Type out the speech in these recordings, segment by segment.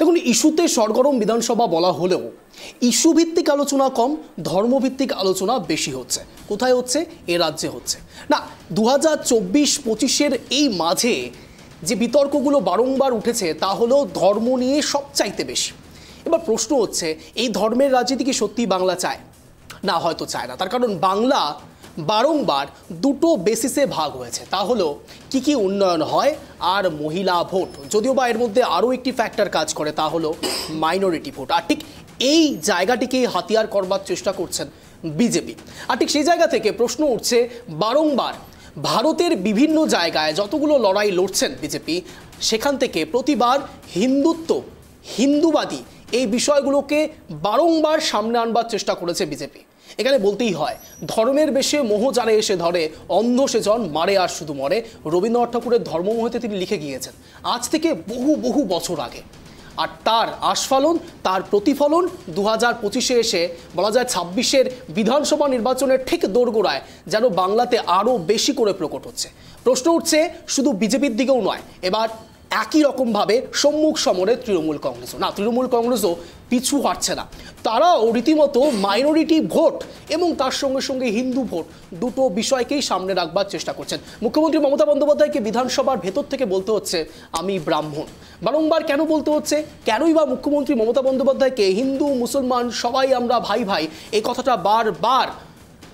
দেখুন, ইস্যুতে সরগরম বিধানসভা বলা হলেও ইস্যু ভিত্তিক আলোচনা কম, ধর্মভিত্তিক আলোচনা বেশি হচ্ছে। কোথায় হচ্ছে? এ রাজ্যে হচ্ছে না। 2024-25-এর এই মাঝে যে বিতর্কগুলো বারংবার উঠেছে তা হলো ধর্ম নিয়ে সবচাইতে বেশি। এবার প্রশ্ন হচ্ছে, এই ধর্মের রাজনীতি কি সত্যি বাংলা চায়? না, হয়তো চায় না। তার কারণ বাংলা বারংবার দুটো বেসিসে ভাগ হয়েছে। তা হলো কি উন্নয়ন হয় আর মহিলা ভোট। যদিও বা এর মধ্যে আরও একটি ফ্যাক্টর কাজ করে, তা হলো মাইনরিটি ভোট। আর ঠিক এই জায়গাটিকেই হাতিয়ার করবার চেষ্টা করছেন বিজেপি। আর ঠিক সেই জায়গা থেকে প্রশ্ন উঠছে বারংবার, ভারতের বিভিন্ন জায়গায় যতগুলো লড়াই লড়ছেন বিজেপি, সেখান থেকে প্রতিবার হিন্দুত্ব, হিন্দুবাদী এই বিষয়গুলোকে বারংবার সামনে আনবার চেষ্টা করেছে বিজেপি। এখানে বলতেই হয়, ধর্মের বেশে মোহ যারে এসে ধরে, অন্ধ সেজন মারে আর শুধু মরে। রবীন্দ্রনাথ ঠাকুরের ধর্মমোহেতে তিনি লিখে গিয়েছেন আজ থেকে বহু বহু বছর আগে। আর তার আস্ফালন, তার প্রতিফলন 2025-এ এসে বলা যায় 26-এর বিধানসভা নির্বাচনের ঠিক দোরগোড়ায় যেন বাংলাতে আরও বেশি করে প্রকট হচ্ছে। প্রশ্ন উঠছে শুধু বিজেপির দিকেও নয়, এবার একই রকমভাবে সম্মুখ সমরে তৃণমূল কংগ্রেসও। না, তৃণমূল কংগ্রেসও পিছু হাঁটছে না। তারাও রীতিমতো মাইনরিটি ভোট এবং তার সঙ্গে সঙ্গে হিন্দু ভোট দুটো বিষয়কেই সামনে রাখবার চেষ্টা করছেন। মুখ্যমন্ত্রী মমতা বন্দ্যোপাধ্যায়কে বিধানসভার ভেতর থেকে বলতে হচ্ছে আমি ব্রাহ্মণ। বারংবার কেন বলতে হচ্ছে? কেনই বা মুখ্যমন্ত্রী মমতা বন্দ্যোপাধ্যায়কে হিন্দু মুসলমান সবাই আমরা ভাই ভাই এই কথাটা বারবার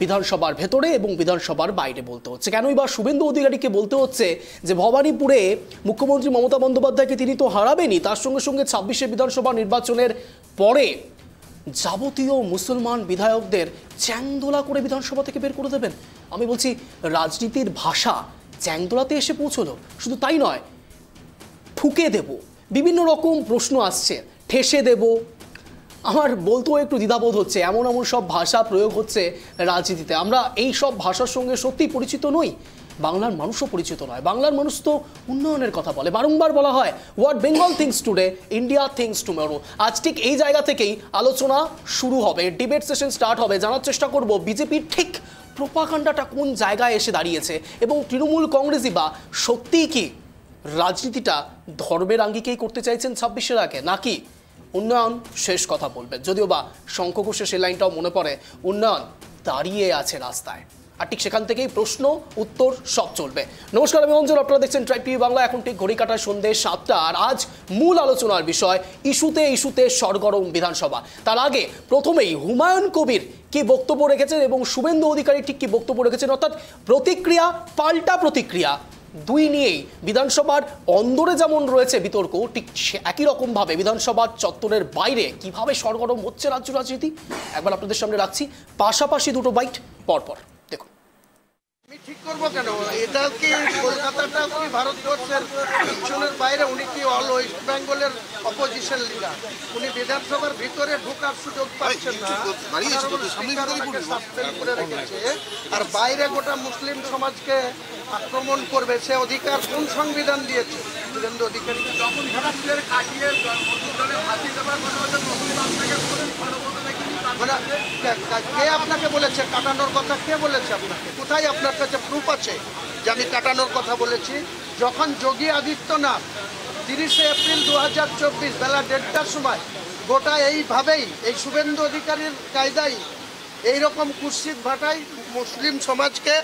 বিধানসভার ভেতরে এবং বিধানসভার বাইরে বলতে হচ্ছে? কেনই বা শুভেন্দু অধিকারীকে বলতে হচ্ছে যে ভবানীপুরে মুখ্যমন্ত্রী মমতা বন্দ্যোপাধ্যায়কে তিনি তো হারাবেনই, তার সঙ্গে সঙ্গে 26-এ বিধানসভা নির্বাচনের পরে যাবতীয় মুসলমান বিধায়কদের চ্যাংদোলা করে বিধানসভা থেকে বের করে দেবেন? আমি বলছি, রাজনীতির ভাষা চ্যাংদোলাতে এসে পৌঁছলো। শুধু তাই নয়, ঠুকে দেব, বিভিন্ন রকম প্রশ্ন আসছে, ঠেসে দেব। আমার বলতেও একটু দ্বিধাবোধ হচ্ছে, এমন এমন সব ভাষা প্রয়োগ হচ্ছে রাজনীতিতে। আমরা এই সব ভাষার সঙ্গে সত্যিই পরিচিত নই, বাংলার মানুষও পরিচিত নয়। বাংলার মানুষ তো উন্নয়নের কথা বলে। বারংবার বলা হয় what Bengal things today, India things tomorrow. আজ ঠিক এই জায়গা থেকেই আলোচনা শুরু হবে, ডিবেট সেশন স্টার্ট হবে। জানার চেষ্টা করব বিজেপির ঠিক প্রোপাগান্ডাটা কোন জায়গায় এসে দাঁড়িয়েছে এবং তৃণমূল কংগ্রেসই বা সত্যিই কি রাজনীতিটা ধর্মের আঙ্গিকেই করতে চাইছেন 26-এর আগে, নাকি উন্নয়ন শেষ কথা বলবেন? যদিও বা শঙ্খ ঘোষের সেই লাইনটাও মনে পড়ে, উন্নয়ন দাঁড়িয়ে আছে রাস্তায়। আর ঠিক সেখান থেকেই প্রশ্ন উত্তর সব চলবে। নমস্কার, আমি অঞ্জন, আপনারা দেখছেন ট্রাইব টিভি বাংলা। এখন ঠিক ঘড়ি কাটার সন্ধ্যে 7টা। আর আজ মূল আলোচনার বিষয় ইস্যুতে সরগরম বিধানসভা। তার আগে প্রথমেই হুমায়ুন কবির কি বক্তব্য রেখেছেন এবং শুভেন্দু অধিকারী ঠিক কি বক্তব্য রেখেছেন, অর্থাৎ প্রতিক্রিয়া পাল্টা প্রতিক্রিয়া, দুই নিয়েই বিধানসভার অন্দরে যেমন রয়েছে বিতর্ক, ঠিক একই রকমভাবে বিধানসভার চত্বরের বাইরে কিভাবে সরগরম হচ্ছে রাজ্য রাজনীতি একবার আপনাদের সামনে রাখছি। পাশাপাশি দুটো বাইট পরপর দেখুন। আমি ঠিক করবো কেন? এটা কি কলকাতাটা কি ভারতবর্ষের পিছনের বাইরে? উনি কি অল ওয়েস্ট বেঙ্গলের অপোজিশন লিডার? উনি বিধানসভার ভিতরে ঢোকার সুযোগ পাচ্ছেন না, সাসপেন্ড করে রেখেছে। আর বাইরে গোটা মুসলিম সমাজকে আক্রমণ করবে সে অধিকার কোন সংবিধান দিয়েছে শুভেন্দু অধিকারী? কে আপনাকে বলেছে কাটানোর কথা? কে বলেছে আপনাকে? কোথায় আপনার কাছে প্রুফ আছে যে আমি কাটানোর কথা বলেছি? যখন যোগী আদিত্যনাথ 30শে এপ্রিল 2024 বেলা 1:30টার সময় গোটা এইভাবেই এই শুভেন্দু অধিকারীর কায়দায় এইরকম কুৎসিত ভাটায় মুসলিম সমাজকে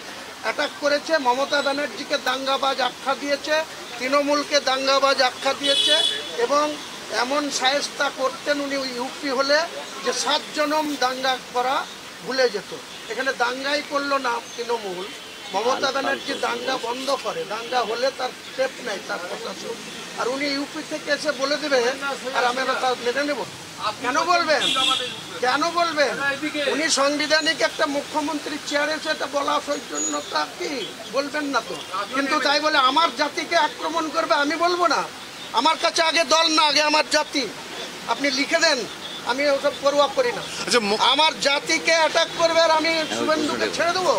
অ্যাটাক করেছে, মমতা ব্যানার্জিকে দাঙ্গাবাজ আখ্যা দিয়েছে, তৃণমূলকে দাঙ্গাবাজ আখ্যা দিয়েছে এবং এমন শায়েস্তা করতেন উনি ইউপি হলে যে 7 জনম দাঙ্গা করা ভুলে যেত। এখানে দাঙ্গাই করলো না তৃণমূল, মমতা ব্যানার্জি দাঙ্গা বন্ধ করে, দাঙ্গা হলে তার স্টেপ নেই তার প্রশাসন। আর উনি ইউপি থেকে এসে বলে দেবে আর আমরা তা মেনে নেব? কেন বলবেন? কেন বলবেন? উনি সাংবিধানিক একটা মুখ্যমন্ত্রী চেয়ারে সেটা বলা সৌজন্যতা কি? বলবেন না তো। কিন্তু তাই বলে আমার জাতিকে আক্রমণ করবে আমি বলবো না। আমার কাছে আগে দল না, আগে আমার জাতি। আপনি লিখে দেন, আমি ওসব পরোয়া করি না। আমার জাতিকে অ্যাটাক করবে আর আমি শুভেন্দুকে ছেড়ে দেবো?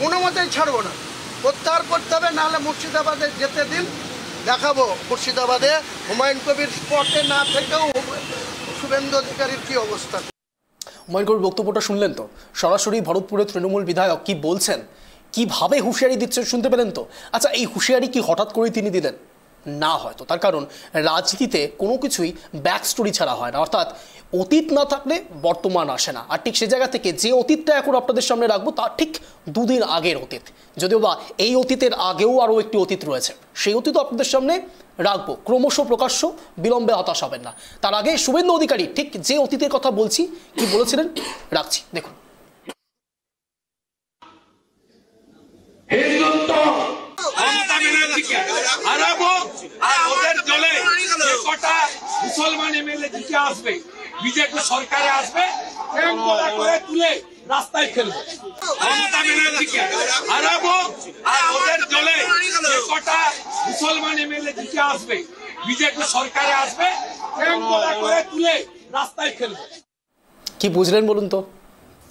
কোনো মতেই ছাড়বো না, প্রত্যাহার করতে হবে। নাহলে মুর্শিদাবাদে যেতে দিন, দেখাবো মুর্শিদাবাদে হুমায়ুন কবির স্পটে না থেকেও শুভেন্দু অধিকারীর কি অবস্থা। হুমায়ুন কবির বক্তব্যটা শুনলেন তো? সরাসরি ভরতপুরের তৃণমূল বিধায়ক কি বলছেন, কিভাবে হুঁশিয়ারি দিচ্ছেন শুনতে পেলেন তো? আচ্ছা, এই হুঁশিয়ারি কি হঠাৎ করেই তিনি দিলেন? না হয়তো, তার কারণ রাজনীতিতে কোনো কিছুই ব্যাক স্টোরি ছাড়া হয় না, অর্থাৎ অতীত না থাকলে বর্তমান আসে না। আর ঠিক সে জায়গা থেকে যে অতীতটা এখন আপনাদের সামনে রাখবো তার ঠিক দুদিন আগের অতীত, যদিও বা এই অতীতের আগেও আরও একটি অতীত রয়েছে, সেই অতীতও আপনাদের সামনে রাখবো, ক্রমশ প্রকাশ্য, বিলম্বে হতাশ হবেন না। তার আগে শুভেন্দু অধিকারী ঠিক যে অতীতের কথা বলছি কি বলেছিলেন রাখছি, দেখুন। মমতা ব্যানার্জিকে হারাবো আর ওদের দলে যে কটা মুসলমান এমএলএ জিতে আসবে, বিজেপি সরকারে আসবে, ট্যাঙ্কলা করে তুলে রাস্তায় ফেলবো। মমতা ব্যানার্জিকে হারাবো আর ওদের দলে যে কটা মুসলমান এমএলএ জিতে আসবে, বিজেপি সরকারে আসবে, ট্যাঙ্কলা করে তুলে রাস্তায় ফেলবো। কি বুঝলেন বলুন তো?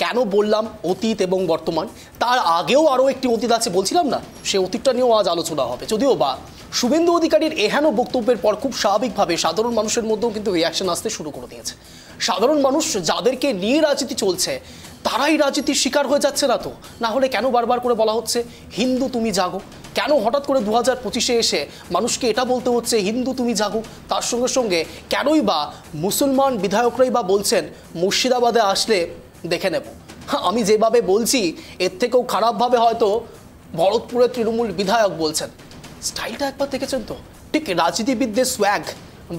কেন বললাম অতীত এবং বর্তমান? তার আগেও আরও একটি অতীত আছে বলছিলাম না, সেই অতীতটা নিয়েও আজ আলোচনা হবে। যদিও বা শুভেন্দু অধিকারীর এহেন বক্তব্যের পর খুব স্বাভাবিকভাবে সাধারণ মানুষের মধ্যেও কিন্তু রিয়াকশন আসতে শুরু করে দিয়েছে। সাধারণ মানুষ যাদেরকে নিয়ে রাজনীতি চলছে তারাই রাজনীতির শিকার হয়ে যাচ্ছে না তো? না হলে কেন বারবার করে বলা হচ্ছে হিন্দু তুমি জাগো? কেন হঠাৎ করে 2025-এ এসে মানুষকে এটা বলতে হচ্ছে হিন্দু তুমি জাগো? তার সঙ্গে সঙ্গে কেনই বা মুসলমান বিধায়করাই বা বলছেন মুর্শিদাবাদে আসলে দেখে নেব? আমি যেভাবে বলছি এর থেকেও খারাপভাবে হয়তো ভরতপুরের তৃণমূল বিধায়ক বলছেন। স্টাইলটা একবার দেখেছেন তো? ঠিক রাজনীতিবিদদের সোয়াগ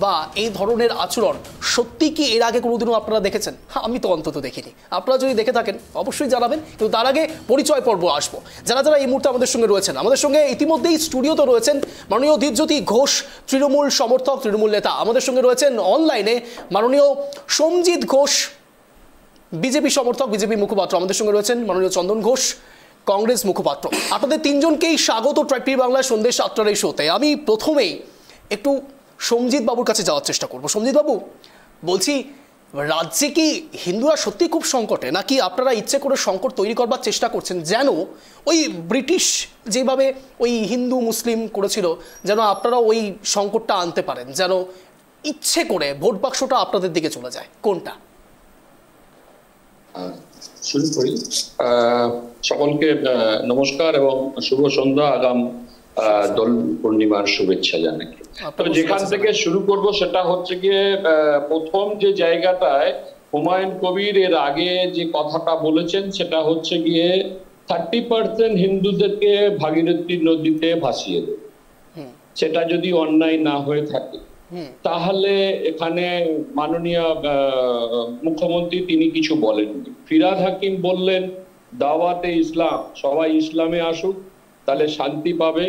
বা এই ধরনের আচরণ সত্যি কি এর আগে কোনোদিনও আপনারা দেখেছেন? আমি তো অন্তত দেখিনি। আপনারা যদি দেখে থাকেন অবশ্যই জানাবেন, কিন্তু তার আগে পরিচয় পর্ব আসবো। যারা যারা এই মুহূর্তে আমাদের সঙ্গে রয়েছেন, আমাদের সঙ্গে ইতিমধ্যেই স্টুডিওতে রয়েছেন মাননীয় দীপজ্যোতি ঘোষ, তৃণমূল সমর্থক, তৃণমূল নেতা। আমাদের সঙ্গে রয়েছেন অনলাইনে মাননীয় সমজিৎ ঘোষ, বিজেপি সমর্থক, বিজেপি মুখপাত্র। আমাদের সঙ্গে রয়েছেন মাননীয় চন্দন ঘোষ, কংগ্রেস মুখপাত্র। আপনাদের তিনজনকেই স্বাগত ট্রাইবটি বাংলার সন্ধ্যে 7টার এই শোতে। আমি প্রথমেই একটু সমজিৎ বাবুর কাছে যাওয়ার চেষ্টা করব। সমজিৎ বাবু, বলছি রাজ্যে কি হিন্দুরা সত্যি খুব সংকটে, নাকি আপনারা ইচ্ছে করে সংকট তৈরি করবার চেষ্টা করছেন, যেন ওই ব্রিটিশ যেভাবে ওই হিন্দু মুসলিম করেছিল যেন আপনারা ওই সংকটটা আনতে পারেন, যেন ইচ্ছে করে ভোট বাক্সটা আপনাদের দিকে চলে যায়? কোনটা? শুরু করি। সকলকে নমস্কার এবং শুভ সন্ধ্যা, আগাম দোল পূর্ণিমার শুভেচ্ছা জানাই। তবে যেখান থেকে শুরু করব সেটা হচ্ছে গিয়ে প্রথম যে জায়গাটায় হুমায়ুন কবির এর আগে যে কথাটা বলেছেন সেটা হচ্ছে গিয়ে 30% হিন্দুদেরকে ভাগীরথী নদীতে ভাসিয়ে দেবে। সেটা যদি অন্যায় না হয়ে থাকে তাহলে এখানে মাননীয় মুখ্যমন্ত্রী তিনি কিছু বলেননি। ফিরহাদ হাকিম বললেন দাওয়াতে ইসলাম, সবাই ইসলামে আসুক তাহলে শান্তি পাবে।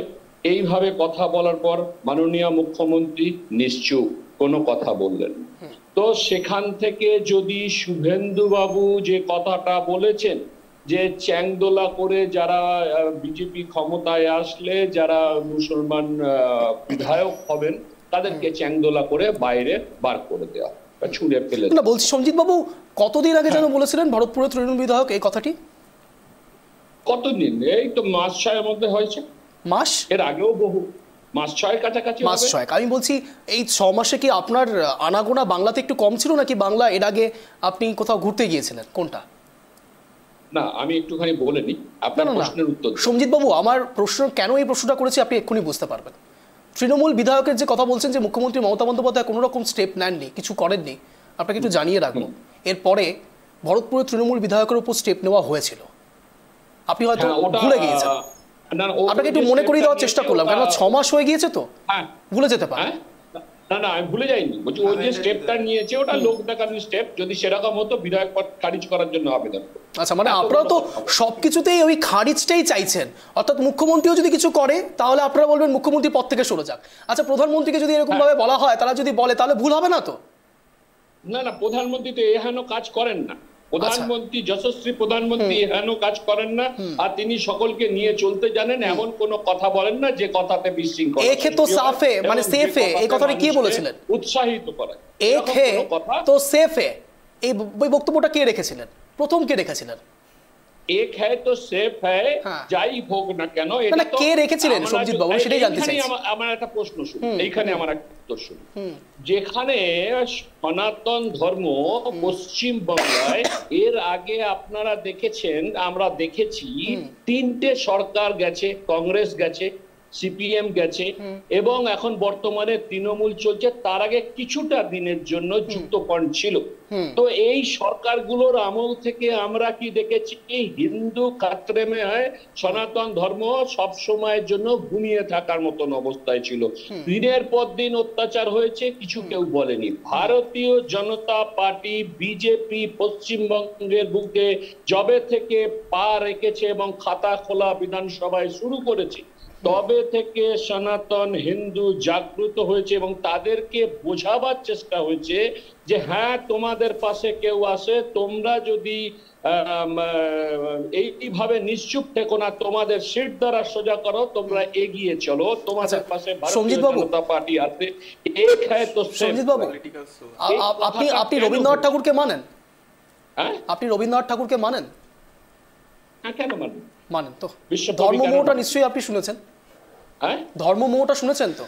এইভাবে কথা বলার পর মাননীয় মুখ্যমন্ত্রী নিশ্চুপ, কোনো কথা বললেন। তো সেখান থেকে যদি শুভেন্দু বাবু যে কথাটা বলেছেন যে চ্যাংদোলা করে যারা বিজেপি ক্ষমতায় আসলে যারা মুসলমান বিধায়ক হবেন তাদেরকে চ্যাংদোলা করে বাইরে বার করে দেওয়া, ছুঁড়ে ফেলে না। বলছি সমজিৎ বাবু, কতদিন আগে যেন বলেছিলেন ভরতপুরের তৃণমূল বিধায়ক এই কথাটি? কতদিন? এই তো মাস 6-এর মধ্যে হয়েছে। মাস? এর আগেও বহু মাস 6-এর কাছাকাছি। মাস 6। আমি বলছি এই 6 মাসে কি আপনার আনাগোনা বাংলাতে একটু কম ছিল, নাকি বাংলা এর আগে আপনি কোথাও ঘুরতে গিয়েছিলেন? কোনটা? না, আমি একটুখানি বলে নিই আপনার প্রশ্নের উত্তর। সমজিৎ বাবু, আমার প্রশ্ন কেন এই প্রশ্নটা করেছি আপনি এক্ষুনি বুঝতে পারবেন। তৃণমূল বিধায়কের যে কথা বলছেন যে মুখ্যমন্ত্রী মমতা বন্দ্যোপাধ্যায় কোনো রকম স্টেপ নেননি, কিছু করেননি, আপনাকে একটু জানিয়ে রাখবো এরপরে ভরতপুরের তৃণমূল বিধায়কের উপর স্টেপ নেওয়া হয়েছিল। আপনি হয়তো ভুলে গিয়েছেন। আপনাকে একটু মনে করিয়ে দেওয়ার চেষ্টা করলাম, কারণ 6 মাস হয়ে গিয়েছে তো ভুলে যেতে পারে। না না, আমি ভুলে যাইনি। বলছি ওই যে স্টেপটা নিয়েছে ওটা লোক দেখানোর স্টেপ, যদি সেরকম হতো বিধায়ক পদ খারিজ করার জন্য আবেদন। আচ্ছা, মানে আপনারা তো সবকিছুতেই ওই খারিজটাই চাইছেন, অর্থাৎ মুখ্যমন্ত্রীও যদি কিছু করে তাহলে আপনারা বলবেন মুখ্যমন্ত্রী পদ থেকে সরে যাক। আচ্ছা, প্রধানমন্ত্রীকে যদি এরকম ভাবে বলা হয়, তারা যদি বলে তাহলে ভুল হবে না তো? না না, প্রধানমন্ত্রী তো এহেন কাজ করেন না। প্রধানমন্ত্রী যশস্বী প্রধানমন্ত্রী এহেন কাজ করেন না, আর তিনি সকলকে নিয়ে চলতে জানেন। এমন কোনো কথা বলেন না যে কথাতে বিশৃঙ্খলা। এক হে তো সাফে মানে সেফে, এই কথাটা কি বলেছিলেন? উৎসাহিত করে। এক হে তো সেফে, এই বক্তব্যটা কে রেখেছিলেন? প্রথম কে রেখেছিলেন? এক হ্যায় তো সেফ হ্যায়, যাই হোক না কেন। এটা কে রেখেছিলেন সমজিৎ বাবু, সেটাই জানতে চাই। আমার একটা প্রশ্ন শুনুন, এইখানে আমার একটা উত্তর শুনুন। যেখানে সনাতন ধর্ম পশ্চিম বাংলায় এর আগে আপনারা দেখেছেন, আমরা দেখেছি 3টে সরকার গেছে, কংগ্রেস গেছে, সিপিএম গেছে এবং এখন বর্তমানে তৃণমূল চলছে, তার আগে কিছুটা দিনের জন্য যুক্তফ্রন্ট ছিল। তো এই সরকারগুলোর আমল থেকে আমরা কি দেখেছি, হিন্দু খাতরে মে হয়, সনাতন ধর্ম সব সময়ের জন্য ঘুমিয়ে থাকার মতন অবস্থায় ছিল। দিনের পর দিন অত্যাচার হয়েছে, কিছু কেউ বলেনি। ভারতীয় জনতা পার্টি বিজেপি পশ্চিমবঙ্গের বুকে জবে থেকে পা রেখেছে এবং খাতা খোলা বিধানসভায় শুরু করেছে, তবে থেকে সনাতন হিন্দু জাগ্রত হয়েছে এবং তাদেরকে বোঝাবার চেষ্টা হয়েছে যে হ্যাঁ, তোমাদের পাশে কেউ আসে, তোমরা যদি এইভাবে নিশ্চুপ থেকো না, তোমাদের সিট দ্বারা সোজা করো, তোমরা এগিয়ে চলো, তোমাদের পাশে ভারতীয় জনতা পার্টি আছে। এক হ্যায় তো সঞ্জিত বাবু, আপনি রবীন্দ্রনাথ ঠাকুরকে মানেন? হ্যাঁ, আপনি রবীন্দ্রনাথ ঠাকুরকে মানেন? হ্যাঁ, কেন মানেন? মানেন তো। বিশ্বকবি ধর্মমোহটা নিশ্চয়ই আপনি শুনেছেন? হ্যাঁ, ধর্মমোহটা শুনেছেন তো?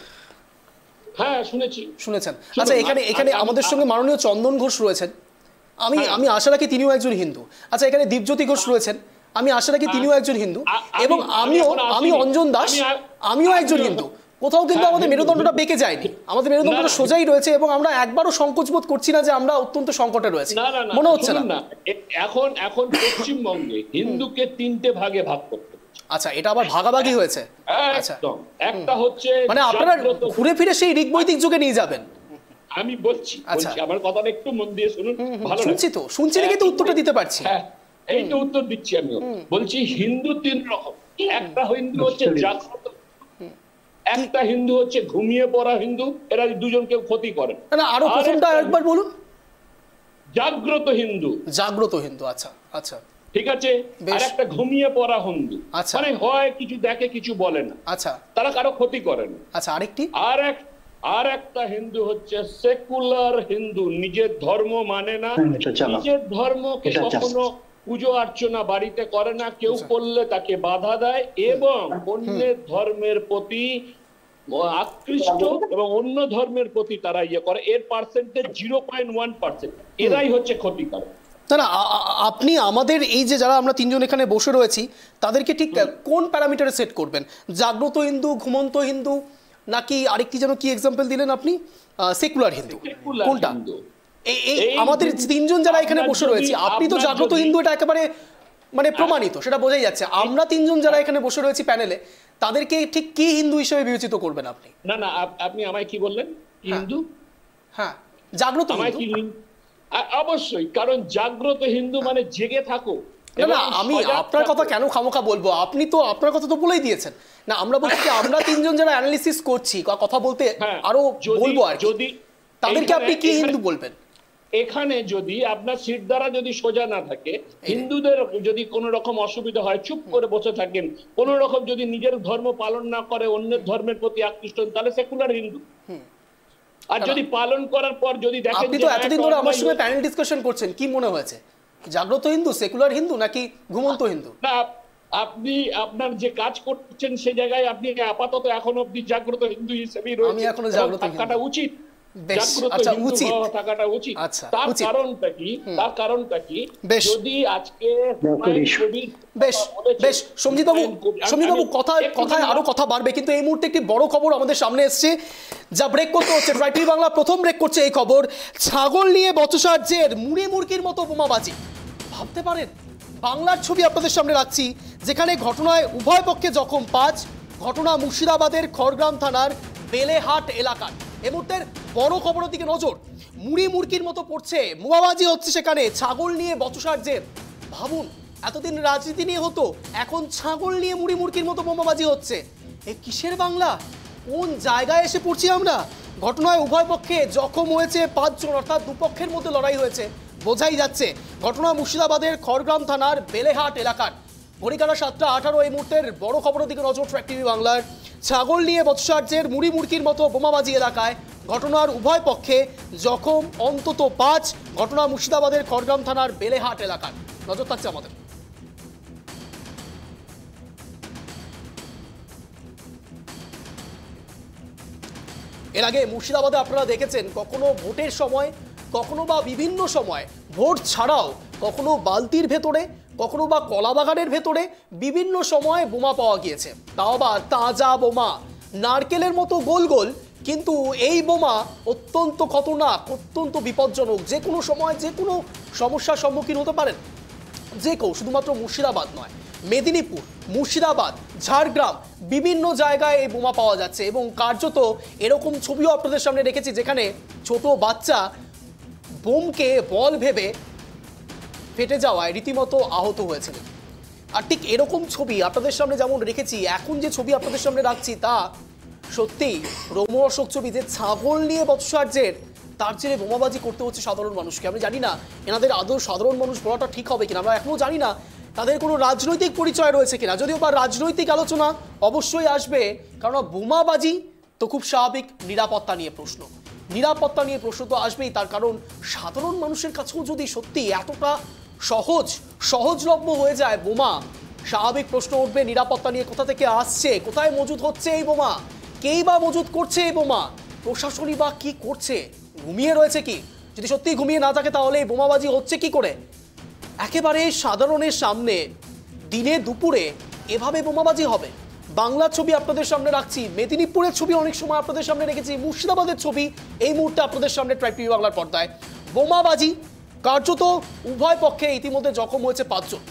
হ্যাঁ, শুনেছি। শুনেছেন। আচ্ছা, এখানে আমাদের সঙ্গে মাননীয় চন্দন ঘোষ রয়েছেন, আমি আশা রাখি তিনিও একজন হিন্দু। আচ্ছা, এখানে দীপজ্যোতি ঘোষ রয়েছেন, আমি আশা রাখি তিনিও একজন হিন্দু, এবং আমি অঞ্জন দাস, আমিও একজন হিন্দু। কোথাও কিন্তু আমাদের মেরুদণ্ডটা বেঁকে যায়নি, আমাদের মেরুদণ্ডটা সোজাই রয়েছে, এবং আমরা একবারও সংকোচ বোধ করছি না যে আমরা অত্যন্ত সংকটে রয়েছি, মনে হচ্ছে না। এখন পশ্চিমবঙ্গে হিন্দুকে 3টে ভাগে ভাগ করতে। আচ্ছা, এটা আবার ভাগাভাগি হয়েছে? আচ্ছা, একটা হচ্ছে মানে আপনারা ঘুরে ফিরে সেই ঋগ্বৈদিক যুগে নিয়ে যাবেন? আমি বলছি, আমার কথাটা একটু মন দিয়ে শুনুন। ভালো, শুনছি না, কিন্তু উত্তরটা দিতে পারছি। হ্যাঁ, এই তো উত্তর দিচ্ছি আমিও। বলছি, হিন্দু 3 রকম। একটা হিন্দু হচ্ছে জাগ্রত, একটা হিন্দু হচ্ছে ঘুমিয়ে পড়া হিন্দু, এরা দুজনকে ক্ষতি করে না। আরো প্রথমটা একবার বলুন। জাগ্রত হিন্দু। জাগ্রত হিন্দু, আচ্ছা আচ্ছা, ঠিক আছে। আর একটা ঘুমিয়ে পড়া হিন্দু, মানে হয় কিছু দেখে কিছু বলে না, আচ্ছা, তারা কারো ক্ষতি করে না। আচ্ছা, আরেকটি আর একটা হিন্দু হচ্ছে সেকুলার হিন্দু, নিজের ধর্ম মানে না, নিজের ধর্মকে কখনো পুজো অর্চনা বাড়িতে করে না, কেউ করলে তাকে বাধা দেয় এবং অন্যের ধর্মের প্রতি আকৃষ্ট এবং অন্য ধর্মের প্রতি তারা করে। এর পার্সেন্টেজ 0.1%। এরাই হচ্ছে ক্ষতিকারক। না, আপনি আমাদের এই যে যারা আমরা 3 জন এখানে বসে রয়েছি, তাদেরকে ঠিক কোন প্যারামিটারে সেট করবেন? জাগ্রত হিন্দু, ঘুমন্ত হিন্দু, নাকি আরেকটি যেন কি এক্সাম্পল দিলেন আপনি, সেকুলার হিন্দু, কোনটা? এই আমাদের 3 জন যারা এখানে বসে রয়েছি, আপনি তো জাগ্রত হিন্দু, এটা একেবারে মানে প্রমাণিত, সেটা বোঝাই যাচ্ছে। আমরা 3 জন যারা এখানে বসে রয়েছি প্যানেলে, তাদেরকে ঠিক কি হিন্দু হিসেবে বিবেচিত করবেন আপনি? না, আপনি আমায় কি বললেন? হিন্দু? হ্যাঁ, জাগ্রত হিন্দু। অবশ্যই, কারণ জাগ্রত হিন্দু মানে জেগে থাকো। না, আমি আপনার কথা কেন খামোখা বলবো, আপনি তো আপনার কথা তো বলেই দিয়েছেন। না, আমরা বলছি আমরা 3 জন যারা অ্যানালিসিস করছি, কথা বলতে আরো বলবো, আর যদি তাদেরকে আপনি কি হিন্দু বলবেন? এখানে যদি আপনার সিট দ্বারা যদি সোজা না থাকে, হিন্দুদের যদি কোনো রকম অসুবিধা হয়, চুপ করে বসে থাকেন, কোন রকম যদি নিজের ধর্ম পালন না করে, অন্যের ধর্মের প্রতি আকৃষ্ট, তাহলে সেকুলার হিন্দু। আর যদি পালন করার পর যদি দেখেন, আপনি তো এতদিন ধরে আমার সঙ্গে প্যানেল ডিসকাশন করছেন, কি মনে হয়েছে, জাগ্রত হিন্দু, সেকুলার হিন্দু, নাকি ঘুমন্ত হিন্দু? না, আপনি আপনার যে কাজ করছেন সে জায়গায় আপনি আপাতত এখন অবধি জাগ্রত হিন্দু হিসেবেই রয়েছেন। আমি এখনো জাগ্রত হিন্দু থাকাটা উচিত, থাকাটা উচিত। তার কারণটা কি, যদি আজকে বেশ সঞ্জিত বাবু, কথায় আরো কথা বাড়বে, কিন্তু এই মুহূর্তে একটি বড় খবর আমাদের সামনে এসছে, যা ব্রেক করতে হচ্ছে। ট্রাই টিভি বাংলা প্রথম ব্রেক করছে এই খবর। ছাগল নিয়ে বচসার জের, মুড়ি মুরগির মতো বোমাবাজি। ভাবতে পারেন, বাংলার ছবি আপনাদের সামনে রাখছি, যেখানে ঘটনায় উভয় পক্ষে জখম 5। ঘটনা মুর্শিদাবাদের খড়গ্রাম থানার বেলেহাট এলাকার। এই মুহূর্তের বড় খবরের দিকে নজর। মুড়ি মুরগির মতো পড়ছে, বোমাবাজি হচ্ছে সেখানে, ছাগল নিয়ে বচসার জের। ভাবুন, এতদিন রাজনীতি নিয়ে হতো, এখন ছাগল নিয়ে মুড়ি মুরগির মতো বোমাবাজি হচ্ছে। এই কিসের বাংলা, কোন জায়গায় এসে পড়ছি আমরা? ঘটনায় উভয় পক্ষে জখম হয়েছে 5 জন, অর্থাৎ দুপক্ষের মধ্যে লড়াই হয়েছে, বোঝাই যাচ্ছে। ঘটনা মুর্শিদাবাদের খড়গ্রাম থানার বেলেহাট এলাকার। ঘড়িকাটা 7:18। এই মুহূর্তের বড় খবরের দিকে নজর ট্র্যাক টিভি বাংলার। ছাগল নিয়ে বচসার জের, মুড়ি মুরগির মতো বোমাবাজি এলাকায়। ঘটনার উভয় পক্ষে জখম অন্তত 5। ঘটনা মুর্শিদাবাদের খড়গ্রাম থানার বেলেহাট এলাকার। নজর থাকছে আমাদের। এর আগে মুর্শিদাবাদে আপনারা দেখেছেন, কখনো ভোটের সময়, কখনো বা বিভিন্ন সময় ভোট ছাড়াও, কখনো বালতির ভেতরে, কখনো বা কলাবাগানের ভেতরে বিভিন্ন সময়ে বোমা পাওয়া গিয়েছে, তাও আবার তাজা বোমা, নারকেলের মতো গোল গোল, কিন্তু এই বোমা অত্যন্ত খতরনাক, অত্যন্ত বিপজ্জনক। যে কোনো সময় যে কোনো সমস্যার সম্মুখীন হতে পারেন যে কেউ। শুধুমাত্র মুর্শিদাবাদ নয়, মেদিনীপুর, মুর্শিদাবাদ, ঝাড়গ্রাম, বিভিন্ন জায়গায় এই বোমা পাওয়া যাচ্ছে এবং কার্যত এরকম ছবিও আপনাদের সামনে রেখেছি যেখানে ছোট বাচ্চা বোমকে বল ভেবে ফেটে যাওয়ায় রীতিমতো আহত হয়েছিলেন। আর ঠিক এরকম ছবি আপনাদের সামনে যেমন রেখেছি, এখন যে ছবি আপনাদের সামনে রাখছি তা সত্যিই রোমহর্ষক ছবি। যে ছাগল নিয়ে বৎসার্যের, তার জেরে বোমাবাজি করতে হচ্ছে সাধারণ মানুষকে। আমি জানি না এনাদের আদৌ সাধারণ মানুষ বলাটা ঠিক হবে কিনা, আমরা এখনও জানি না তাদের কোনো রাজনৈতিক পরিচয় রয়েছে কিনা। যদিও বা রাজনৈতিক আলোচনা অবশ্যই আসবে, কারণ বোমাবাজি তো খুব স্বাভাবিক। নিরাপত্তা নিয়ে প্রশ্ন, নিরাপত্তা নিয়ে প্রশ্ন তো আসবেই, তার কারণ সাধারণ মানুষের কাছেও যদি সত্যি এতটা সহজলভ্য হয়ে যায় বোমা, স্বাভাবিক প্রশ্ন উঠবে নিরাপত্তা নিয়ে। কোথা থেকে আসছে, কোথায় মজুদ হচ্ছে এই বোমা, কেই বা মজুদ করছে এই বোমা, প্রশাসনই বা কি করছে, ঘুমিয়ে রয়েছে কি? যদি সত্যি ঘুমিয়ে না থাকে তাহলে এই বোমাবাজি হচ্ছে কি করে? একেবারে সাধারণের সামনে দিনে দুপুরে এভাবে বোমাবাজি হবে? বাংলার ছবি আপনাদের সামনে রাখছি, মেদিনীপুরের ছবি অনেক সময় আপনাদের সামনে রেখেছি, মুর্শিদাবাদের ছবি এই মুহূর্তে আপনাদের সামনে ট্রাইব টিভি বাংলার পর্দায়। বোমাবাজি, কার্যত উভয় পক্ষে ইতিমধ্যে জখম হয়েছে 5 জন।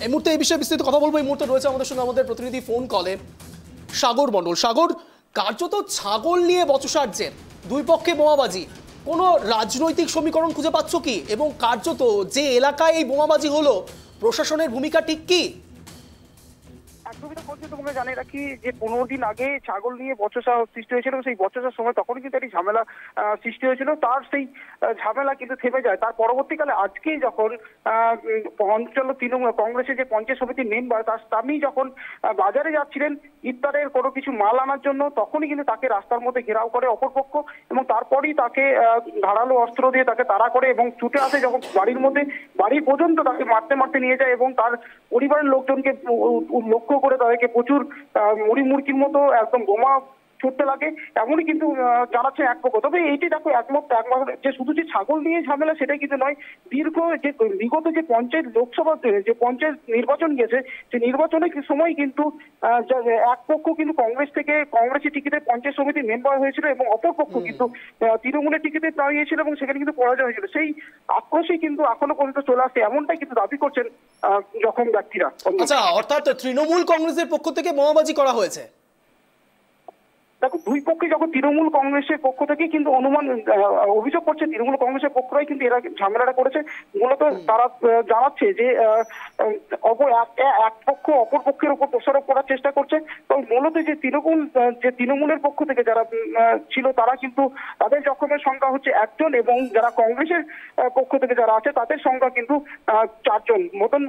এই মুহূর্তে এই বিষয়ে বিস্তারিত কথা বলবো। এই মুহূর্তে রয়েছে আমাদের সঙ্গে আমাদের প্রতিনিধি ফোন কলে সাগর মণ্ডল। সাগর, কার্যত ছাগল নিয়ে বচসার, দুই পক্ষে বোমাবাজি, কোনো রাজনৈতিক সমীকরণ খুঁজে পাচ্ছ কি? এবং কার্যত যে এলাকায় এই বোমাবাজি হলো, প্রশাসনের ভূমিকা ঠিক কি? একদমই তো বলছি, তোমরা জানি রাখি যে 15 দিন আগে ছাগল নিয়ে বচসা সৃষ্টি হয়েছিল। সেই বচসার সময় তখনই কিন্তু একটি ঝামেলা সৃষ্টি হয়েছিল। তার সেই ঝামেলা কিন্তু থেমে যায়। তার পরবর্তীকালে আজকেই যখন অঞ্চল তৃণমূল কংগ্রেসের যে পঞ্চায়েত সমিতির মেম্বার তার স্বামী যখন বাজারে যাচ্ছিলেন ইফতারের কোনো কিছু মাল আনার জন্য, তখনই কিন্তু তাকে রাস্তার মধ্যে ঘেরাও করে অপরপক্ষ এবং তারপরই তাকে ধারালো অস্ত্র দিয়ে তাকে তাড়া করে এবং ছুটে আসে যখন বাড়ির মধ্যে, বাড়ি পর্যন্ত তাকে মারতে মারতে নিয়ে যায় এবং তার পরিবারের লোকজনকে লক্ষ্য করে তাদেরকে প্রচুর মুড়ির মতো একদম বোমা ছুটতে লাগে। এমনই কিন্তু জানাচ্ছে এক পক্ষ। তবে এইটি দেখো একমত যে শুধু যে ছাগল নিয়ে ঝামেলা সেটাই কিন্তু নয়, বিগত যে পঞ্চায়েত লোকসভা যে পঞ্চায়েত নির্বাচন গেছে, সেই নির্বাচনের সময় কিন্তু এক পক্ষ কিন্তু কংগ্রেসের টিকিটে পঞ্চায়েত সমিতির মেম্বার হয়েছিল এবং অপর পক্ষ কিন্তু তৃণমূলের টিকিটে দাঁড়িয়েছিল এবং সেখানে কিন্তু পরাজয় হয়েছিল। সেই আক্রোশই কিন্তু এখনো পর্যন্ত চলে আসছে, এমনটাই কিন্তু দাবি করছেন জখম ব্যক্তিরা। আচ্ছা, অর্থাৎ তৃণমূল কংগ্রেসের পক্ষ থেকে বোমাবাজি করা হয়েছে? দেখো, দুই পক্ষে যখন তৃণমূল কংগ্রেসের পক্ষ থেকে কিন্তু অভিযোগ করছে তৃণমূল কংগ্রেসের পক্ষরাই কিন্তু এরা ঝামেলাটা করেছে। মূলত তারা জানাচ্ছে যে এক পক্ষ অপর পক্ষের উপর দোষারোপ করার চেষ্টা করছে। তো মূলত যে তৃণমূলের পক্ষ থেকে যারা ছিল তারা কিন্তু তাদের জখমের সংখ্যা হচ্ছে 1 জন এবং যারা কংগ্রেসের পক্ষ থেকে যারা আছে তাদের সংখ্যা কিন্তু 4 জন মতন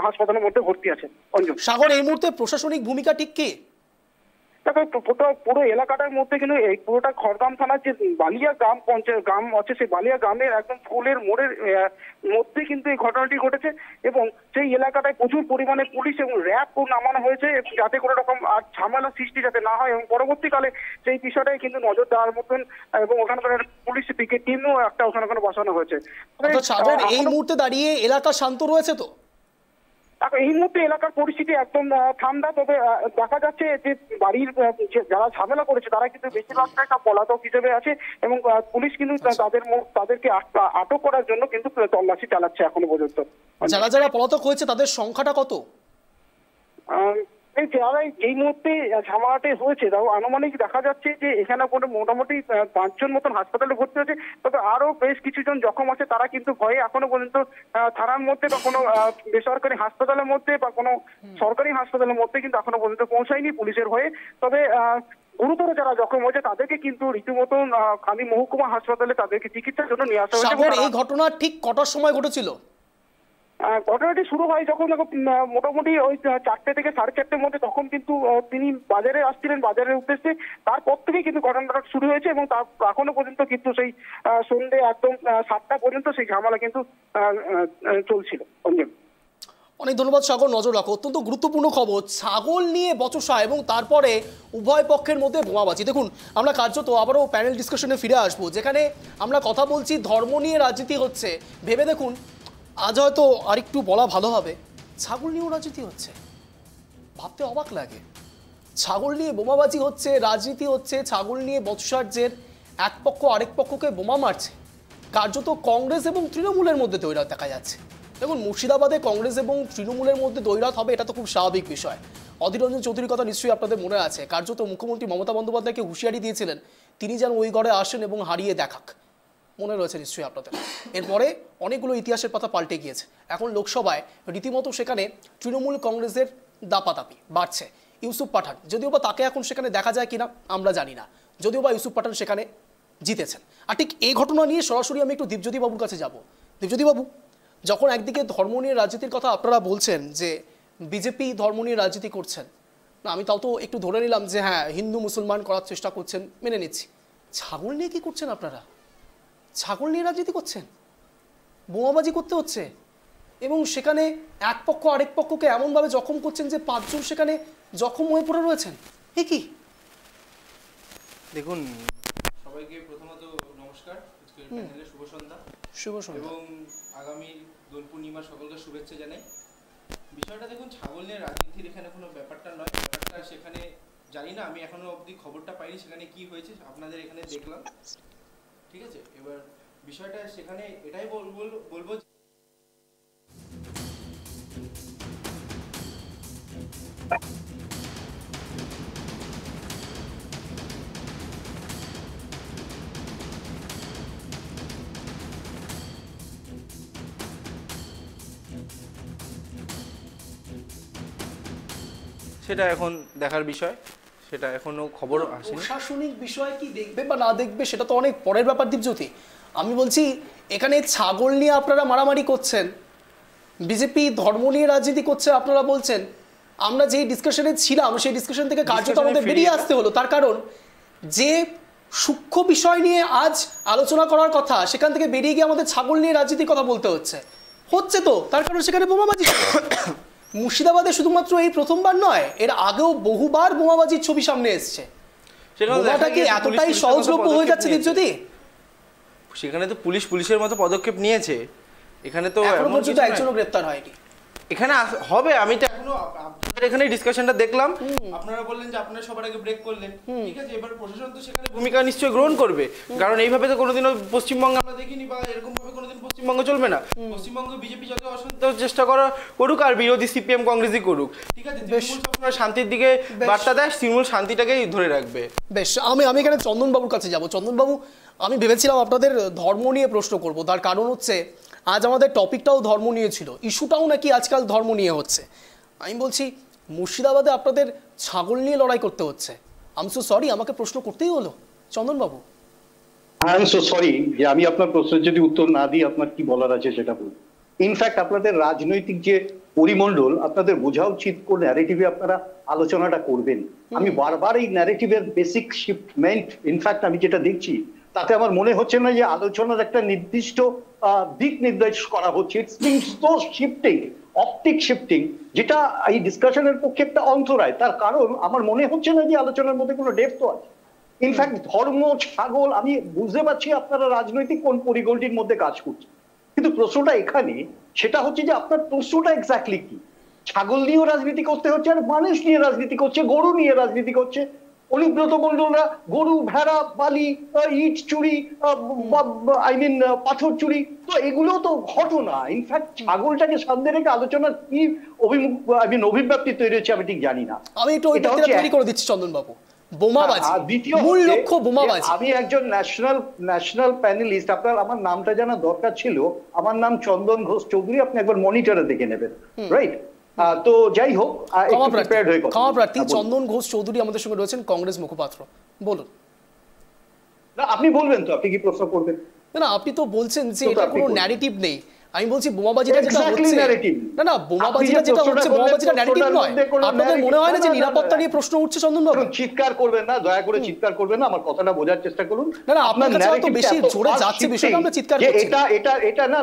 হাসপাতালের মধ্যে ভর্তি আছে। অঞ্জন, সাগর, এই মুহূর্তে প্রশাসনিক ভূমিকা ঠিক কি? দেখো, পুরো এলাকাটার মধ্যে কিন্তু এই পুরোটা খড়দাম থানার যে বালিয়া গ্রাম আছে, সেই বালিয়া গ্রামের একদম ফুলের মোড়ের মধ্যে কিন্তু এই ঘটনাটি ঘটেছে এবং সেই এলাকাটায় প্রচুর পরিমাণে পুলিশ এবং র্যাব নামানো হয়েছে যাতে কোনো রকম আর ঝামেলা সৃষ্টি যাতে না হয় এবং পরবর্তীকালে সেই বিষয়টাই কিন্তু নজর দেওয়ার মতন এবং ওখানকার পুলিশ টিমও একটা ওখানে বসানো হয়েছে। এই মুহূর্তে দাঁড়িয়ে এলাকা শান্ত রয়েছে তো? এই মুহূর্তে এলাকার পরিস্থিতি একদম ঠান্ডা। তবে দেখা যাচ্ছে যে বাড়ির যারা ঝামেলা করেছে তারা কিন্তু বেশিরভাগটা পলাতক হিসেবে আছে এবং পুলিশ কিন্তু তাদেরকে আটক করার জন্য কিন্তু তল্লাশি চালাচ্ছে এখনো পর্যন্ত। যারা পলাতক হয়েছে তাদের সংখ্যাটা কত? যারা এই মুহূর্তে ঝামেলাটি হয়েছে তাও আনুমানিক দেখা যাচ্ছে যে এখানে মোটামুটি 5 জন মতন হাসপাতালে ভর্তি হয়েছে। তবে আরো বেশ কিছু জন জখম আছে, তারা কিন্তু ভয়ে এখনো পর্যন্ত থানার মধ্যে বা কোনো বেসরকারি হাসপাতালের মধ্যে বা কোনো সরকারি হাসপাতালের মধ্যে কিন্তু এখনো পর্যন্ত পৌঁছায়নি পুলিশের হয়ে। তবে গুরুতর যারা জখম হয়েছে তাদেরকে কিন্তু রীতিমতো কালী মহকুমা হাসপাতালে তাদেরকে চিকিৎসার জন্য নিয়ে আসা হয়েছে। এই ঘটনা ঠিক কটার সময় ঘটেছিল? ঘটনাটি শুরু হয় যখন মোটামুটি ওই 4টে থেকে 4:30-র মধ্যে, তখন কিন্তু তিনি বাজারে আসছিলেন বাজারের উদ্দেশ্যে। তারপর থেকেই কিন্তু ঘটনাটা শুরু হয়েছে এবং তার এখনো পর্যন্ত কিন্তু সেই সন্ধ্যে একদম 7টা পর্যন্ত সেই ঝামেলা কিন্তু চলছিল। অনেক ধন্যবাদ সাগর, নজর রাখো। অত্যন্ত গুরুত্বপূর্ণ খবর, ছাগল নিয়ে বচসা এবং তারপরে উভয় পক্ষের মধ্যে বোমাবাজি। দেখুন, আমরা কার্যত আবারও প্যানেল ডিসকাশনে ফিরে আসবো, যেখানে আমরা কথা বলছি ধর্ম নিয়ে রাজনীতি হচ্ছে। ভেবে দেখুন, আজ হয়তো আরেকটু বলা ভালো হবে, ছাগল নিয়েও রাজনীতি হচ্ছে। ভাবতে অবাক লাগে, ছাগল নিয়ে বোমাবাজি হচ্ছে, রাজনীতি হচ্ছে, ছাগল নিয়ে বচসার জের, এক পক্ষ আরেক পক্ষকে বোমা মারছে। কার্যত কংগ্রেস এবং তৃণমূলের মধ্যে দৈরাত দেখা যাচ্ছে। দেখুন, মুর্শিদাবাদে কংগ্রেস এবং তৃণমূলের মধ্যে দৈরাত হবে, এটা তো খুব স্বাভাবিক বিষয়। অধীর রঞ্জন চৌধুরীর কথা নিশ্চয়ই আপনাদের মনে আছে। কার্যত মুখ্যমন্ত্রী মমতা বন্দ্যোপাধ্যায়কে হুঁশিয়ারি দিয়েছিলেন তিনি যেন ওই ঘরে আসেন এবং হারিয়ে দেখাক, মনে রয়েছে নিশ্চয়ই আপনাদের। এরপরে অনেকগুলো ইতিহাসের পাতা পাল্টে গিয়েছে। এখন লোকসভায় রীতিমতো সেখানে তৃণমূল কংগ্রেসের দাপাদাপি বাড়ছে। ইউসুফ পাঠান, যদিও বা তাকে এখন সেখানে দেখা যায় কিনা আমরা জানি না, যদিও বা ইউসুফ পাঠান সেখানে জিতেছেন। আর ঠিক এই ঘটনা নিয়ে সরাসরি আমি একটু দীপজ্যোতি বাবুর কাছে যাব। দীপজ্যোতি বাবু, যখন একদিকে ধর্ম নিয়ে রাজনীতির কথা আপনারা বলছেন যে বিজেপি ধর্ম নিয়ে রাজনীতি করছেন, না আমি তাও তো একটু ধরে নিলাম যে হ্যাঁ হিন্দু মুসলমান করার চেষ্টা করছেন, মেনে নিচ্ছি। ছাগল নিয়ে কি করছেন আপনারা? ছাগল নিয়ে রাজনীতি করছেন, বোমাবাজি করতে হচ্ছে, এবং সেখানে এক পক্ষ আরেক পক্ষকে এমনভাবে জখম করছেন যে 5 জন সেখানে জখম হয়ে পড়ে রয়েছেন। এ কি? দেখুন, সবাইকে প্রথমত নমস্কার, আজকের প্যানেলে শুভ সন্ধ্যা। শুভ সন্ধ্যা। এবং আগামী দোল পূর্ণিমার সকলকে শুভেচ্ছা জানাই। বিষয়টা দেখুন, ছাগল নিয়ে রাজনীতির এখানে কোনো ব্যাপারটা নয়। ব্যাপারটা সেখানে জানি না, আমি এখনো অবধি খবরটা পাইনি সেখানে কি হয়েছে, আপনাদের এখানে দেখলাম, ঠিক আছে। এবার বিষয়টা সেখানে এটাই বলবো সেটা এখন দেখার বিষয়, সেটা এখনো খবর আসেনি। প্রশাসনিক বিষয় কি দেখবে বা না দেখবে সেটা তো অনেক পরের ব্যাপার দীপজ্যোতি। আমি বলছি এখানে ছাগল নিয়ে আপনারা মারামারি করছেন, বিজেপি ধর্ম নিয়ে রাজনীতি করছে আপনারা বলছেন। আমরা যেই ডিসকাশনে ছিলাম সেই ডিসকাশন থেকে কার্যত আমাদের বেরিয়ে আসতে হলো, তার কারণ যে সূক্ষ্ম বিষয় নিয়ে আজ আলোচনা করার কথা সেখান থেকে বেরিয়ে গিয়ে আমাদের ছাগল নিয়ে রাজনীতির কথা বলতে হচ্ছে। তো তার কারণ সেখানে বোমাবাজি। মুর্শিদাবাদে শুধুমাত্র এই প্রথমবার নয়, এর আগেও বহুবার বোমাবাজির ছবি সামনে এসছে। বোমাটা কি এতটাই সহজলভ্য হয়ে যাচ্ছে দীপজ্যোতি? সেখানে তো পুলিশের মতো পদক্ষেপ নিয়েছে, এখানে তো এখনো পর্যন্ত একজনও গ্রেফতার হয়নি। এখানে হবে, আমি তো এখনো আপনাদের এখানে ডিসকাশনটা দেখলাম, আপনারা বললেন যে আপনারা সবার আগে ব্রেক করলেন, ঠিক আছে। এবার প্রশাসন তো সেখানে ভূমিকা নিশ্চয়ই গ্রহণ করবে, কারণ এইভাবে তো কোনোদিনও পশ্চিমবঙ্গে আমরা দেখিনি, বা এরকম ভাবে কোনোদিন পশ্চিমবঙ্গ চলবে না। পশ্চিমবঙ্গ বিজেপি যত অশান্ত চেষ্টা করুক আর বিরোধী সিপিএম কংগ্রেসই করুক, ঠিক আছে। তৃণমূল সবসময় শান্তির দিকে বার্তা দেয়, তৃণমূল শান্তিটাকেই ধরে রাখবে। বেশ, আমি এখানে চন্দনবাবুর কাছে যাব। চন্দনবাবু, আমি ভেবেছিলাম আপনাদের ধর্ম নিয়ে প্রশ্ন করব, তার কারণ হচ্ছে আজ আমাদের টপিকটাও ধর্ম নিয়ে ছিল, ইস্যুটাও নাকি আজকাল ধর্ম নিয়ে হচ্ছে। আমি বলছি মুর্শিদাবাদে আপনাদের ছাগল নিয়ে লড়াই করতে হচ্ছে। আই এম সো সরি, আমাকে প্রশ্ন করতেই হলো। চন্দনবাবু, আই এম সো সরি যে আমি আপনার প্রশ্নের যদি উত্তর না দিই আপনার কি বলার আছে সেটা বলুন। ইনফ্যাক্ট আপনাদের রাজনৈতিক যে পরিমণ্ডল, আপনাদের বোঝা উচিত কোন ন্যারেটিভে আপনারা আলোচনাটা করবেন। আমি বারবার এই ন্যারেটিভের বেসিক শিফটমেন্ট, ইনফ্যাক্ট আমি যেটা দেখছি তাতে আমার মনে হচ্ছে না যে আলোচনার একটা নির্দিষ্ট দিক নির্দেশ করা হচ্ছে। It's being so shifting, optic shifting, যেটা এই ডিসকাশনের পক্ষে একটা অন্তরায়। তার কারণ আমার মনে হচ্ছে না যে আলোচনার মধ্যে কোনো ডেপথ আছে। ইনফ্যাক্ট ধর্ম, ছাগল, আমি বুঝতে পারছি আপনারা রাজনৈতিক কোন পরিগণটির মধ্যে কাজ করছেন, কিন্তু প্রশ্নটা এখানে সেটা হচ্ছে যে আপনার প্রশ্নটা এক্স্যাক্টলি কি। ছাগল নিয়েও রাজনীতি করতে হচ্ছে, আর মানুষ নিয়ে রাজনীতি করছে, গরু নিয়ে রাজনীতি করছে। অনুব্রত মণ্ডলরা গরু, ভেড়া, বালি, ইট চুরি, পাথর চুরি, তো এগুলো তো ঘটনা। ইনফ্যাক্ট ছাগলটাকে সামনে রেখে আলোচনার কি অভিব্যক্তি তৈরি হচ্ছে আমি ঠিক জানি না। আমি একটু তৈরি করে দিচ্ছি চন্দনবাবু। বোমাবাজি, মূল লক্ষ্য বোমাবাজি। আমি একজন ন্যাশনাল প্যানেলিস্ট, আপনার আমার নামটা জানা দরকার ছিল। আমার নাম চন্দন ঘোষ চৌধুরী, আপনি একবার মনিটরে দেখে নেবেন, রাইট? তো যাই হোক, ক্ষমাপ্রার্থী চন্দন ঘোষ চৌধুরী আমাদের সঙ্গে রয়েছেন, কংগ্রেস মুখপাত্র। বলুন। না, আপনি বলবেন তো, আপনি কি প্রশ্ন করবেন? না, আপনি তো বলছেন যে এটা কোনো ন্যারেটিভ নেই। আমি বলছি বোমাবাজিটা যেটা Exactly হচ্ছে narrative। না বোমাবাজিটা যেটা হচ্ছে বোমাবাজিটা ন্যারেটিভ নয়। আপনাদের মনে হয় না যে নিরাপত্তা নিয়ে প্রশ্ন উঠছে চন্দনবাবু? চিৎকার করবেন না, দয়া করে চিৎকার করবেন না, আমার কথাটা বোঝার চেষ্টা করুন। না আপনার কাছে হয়তো বেশি জোরে যাচ্ছে বিষয়টা, আমরা চিৎকার করছি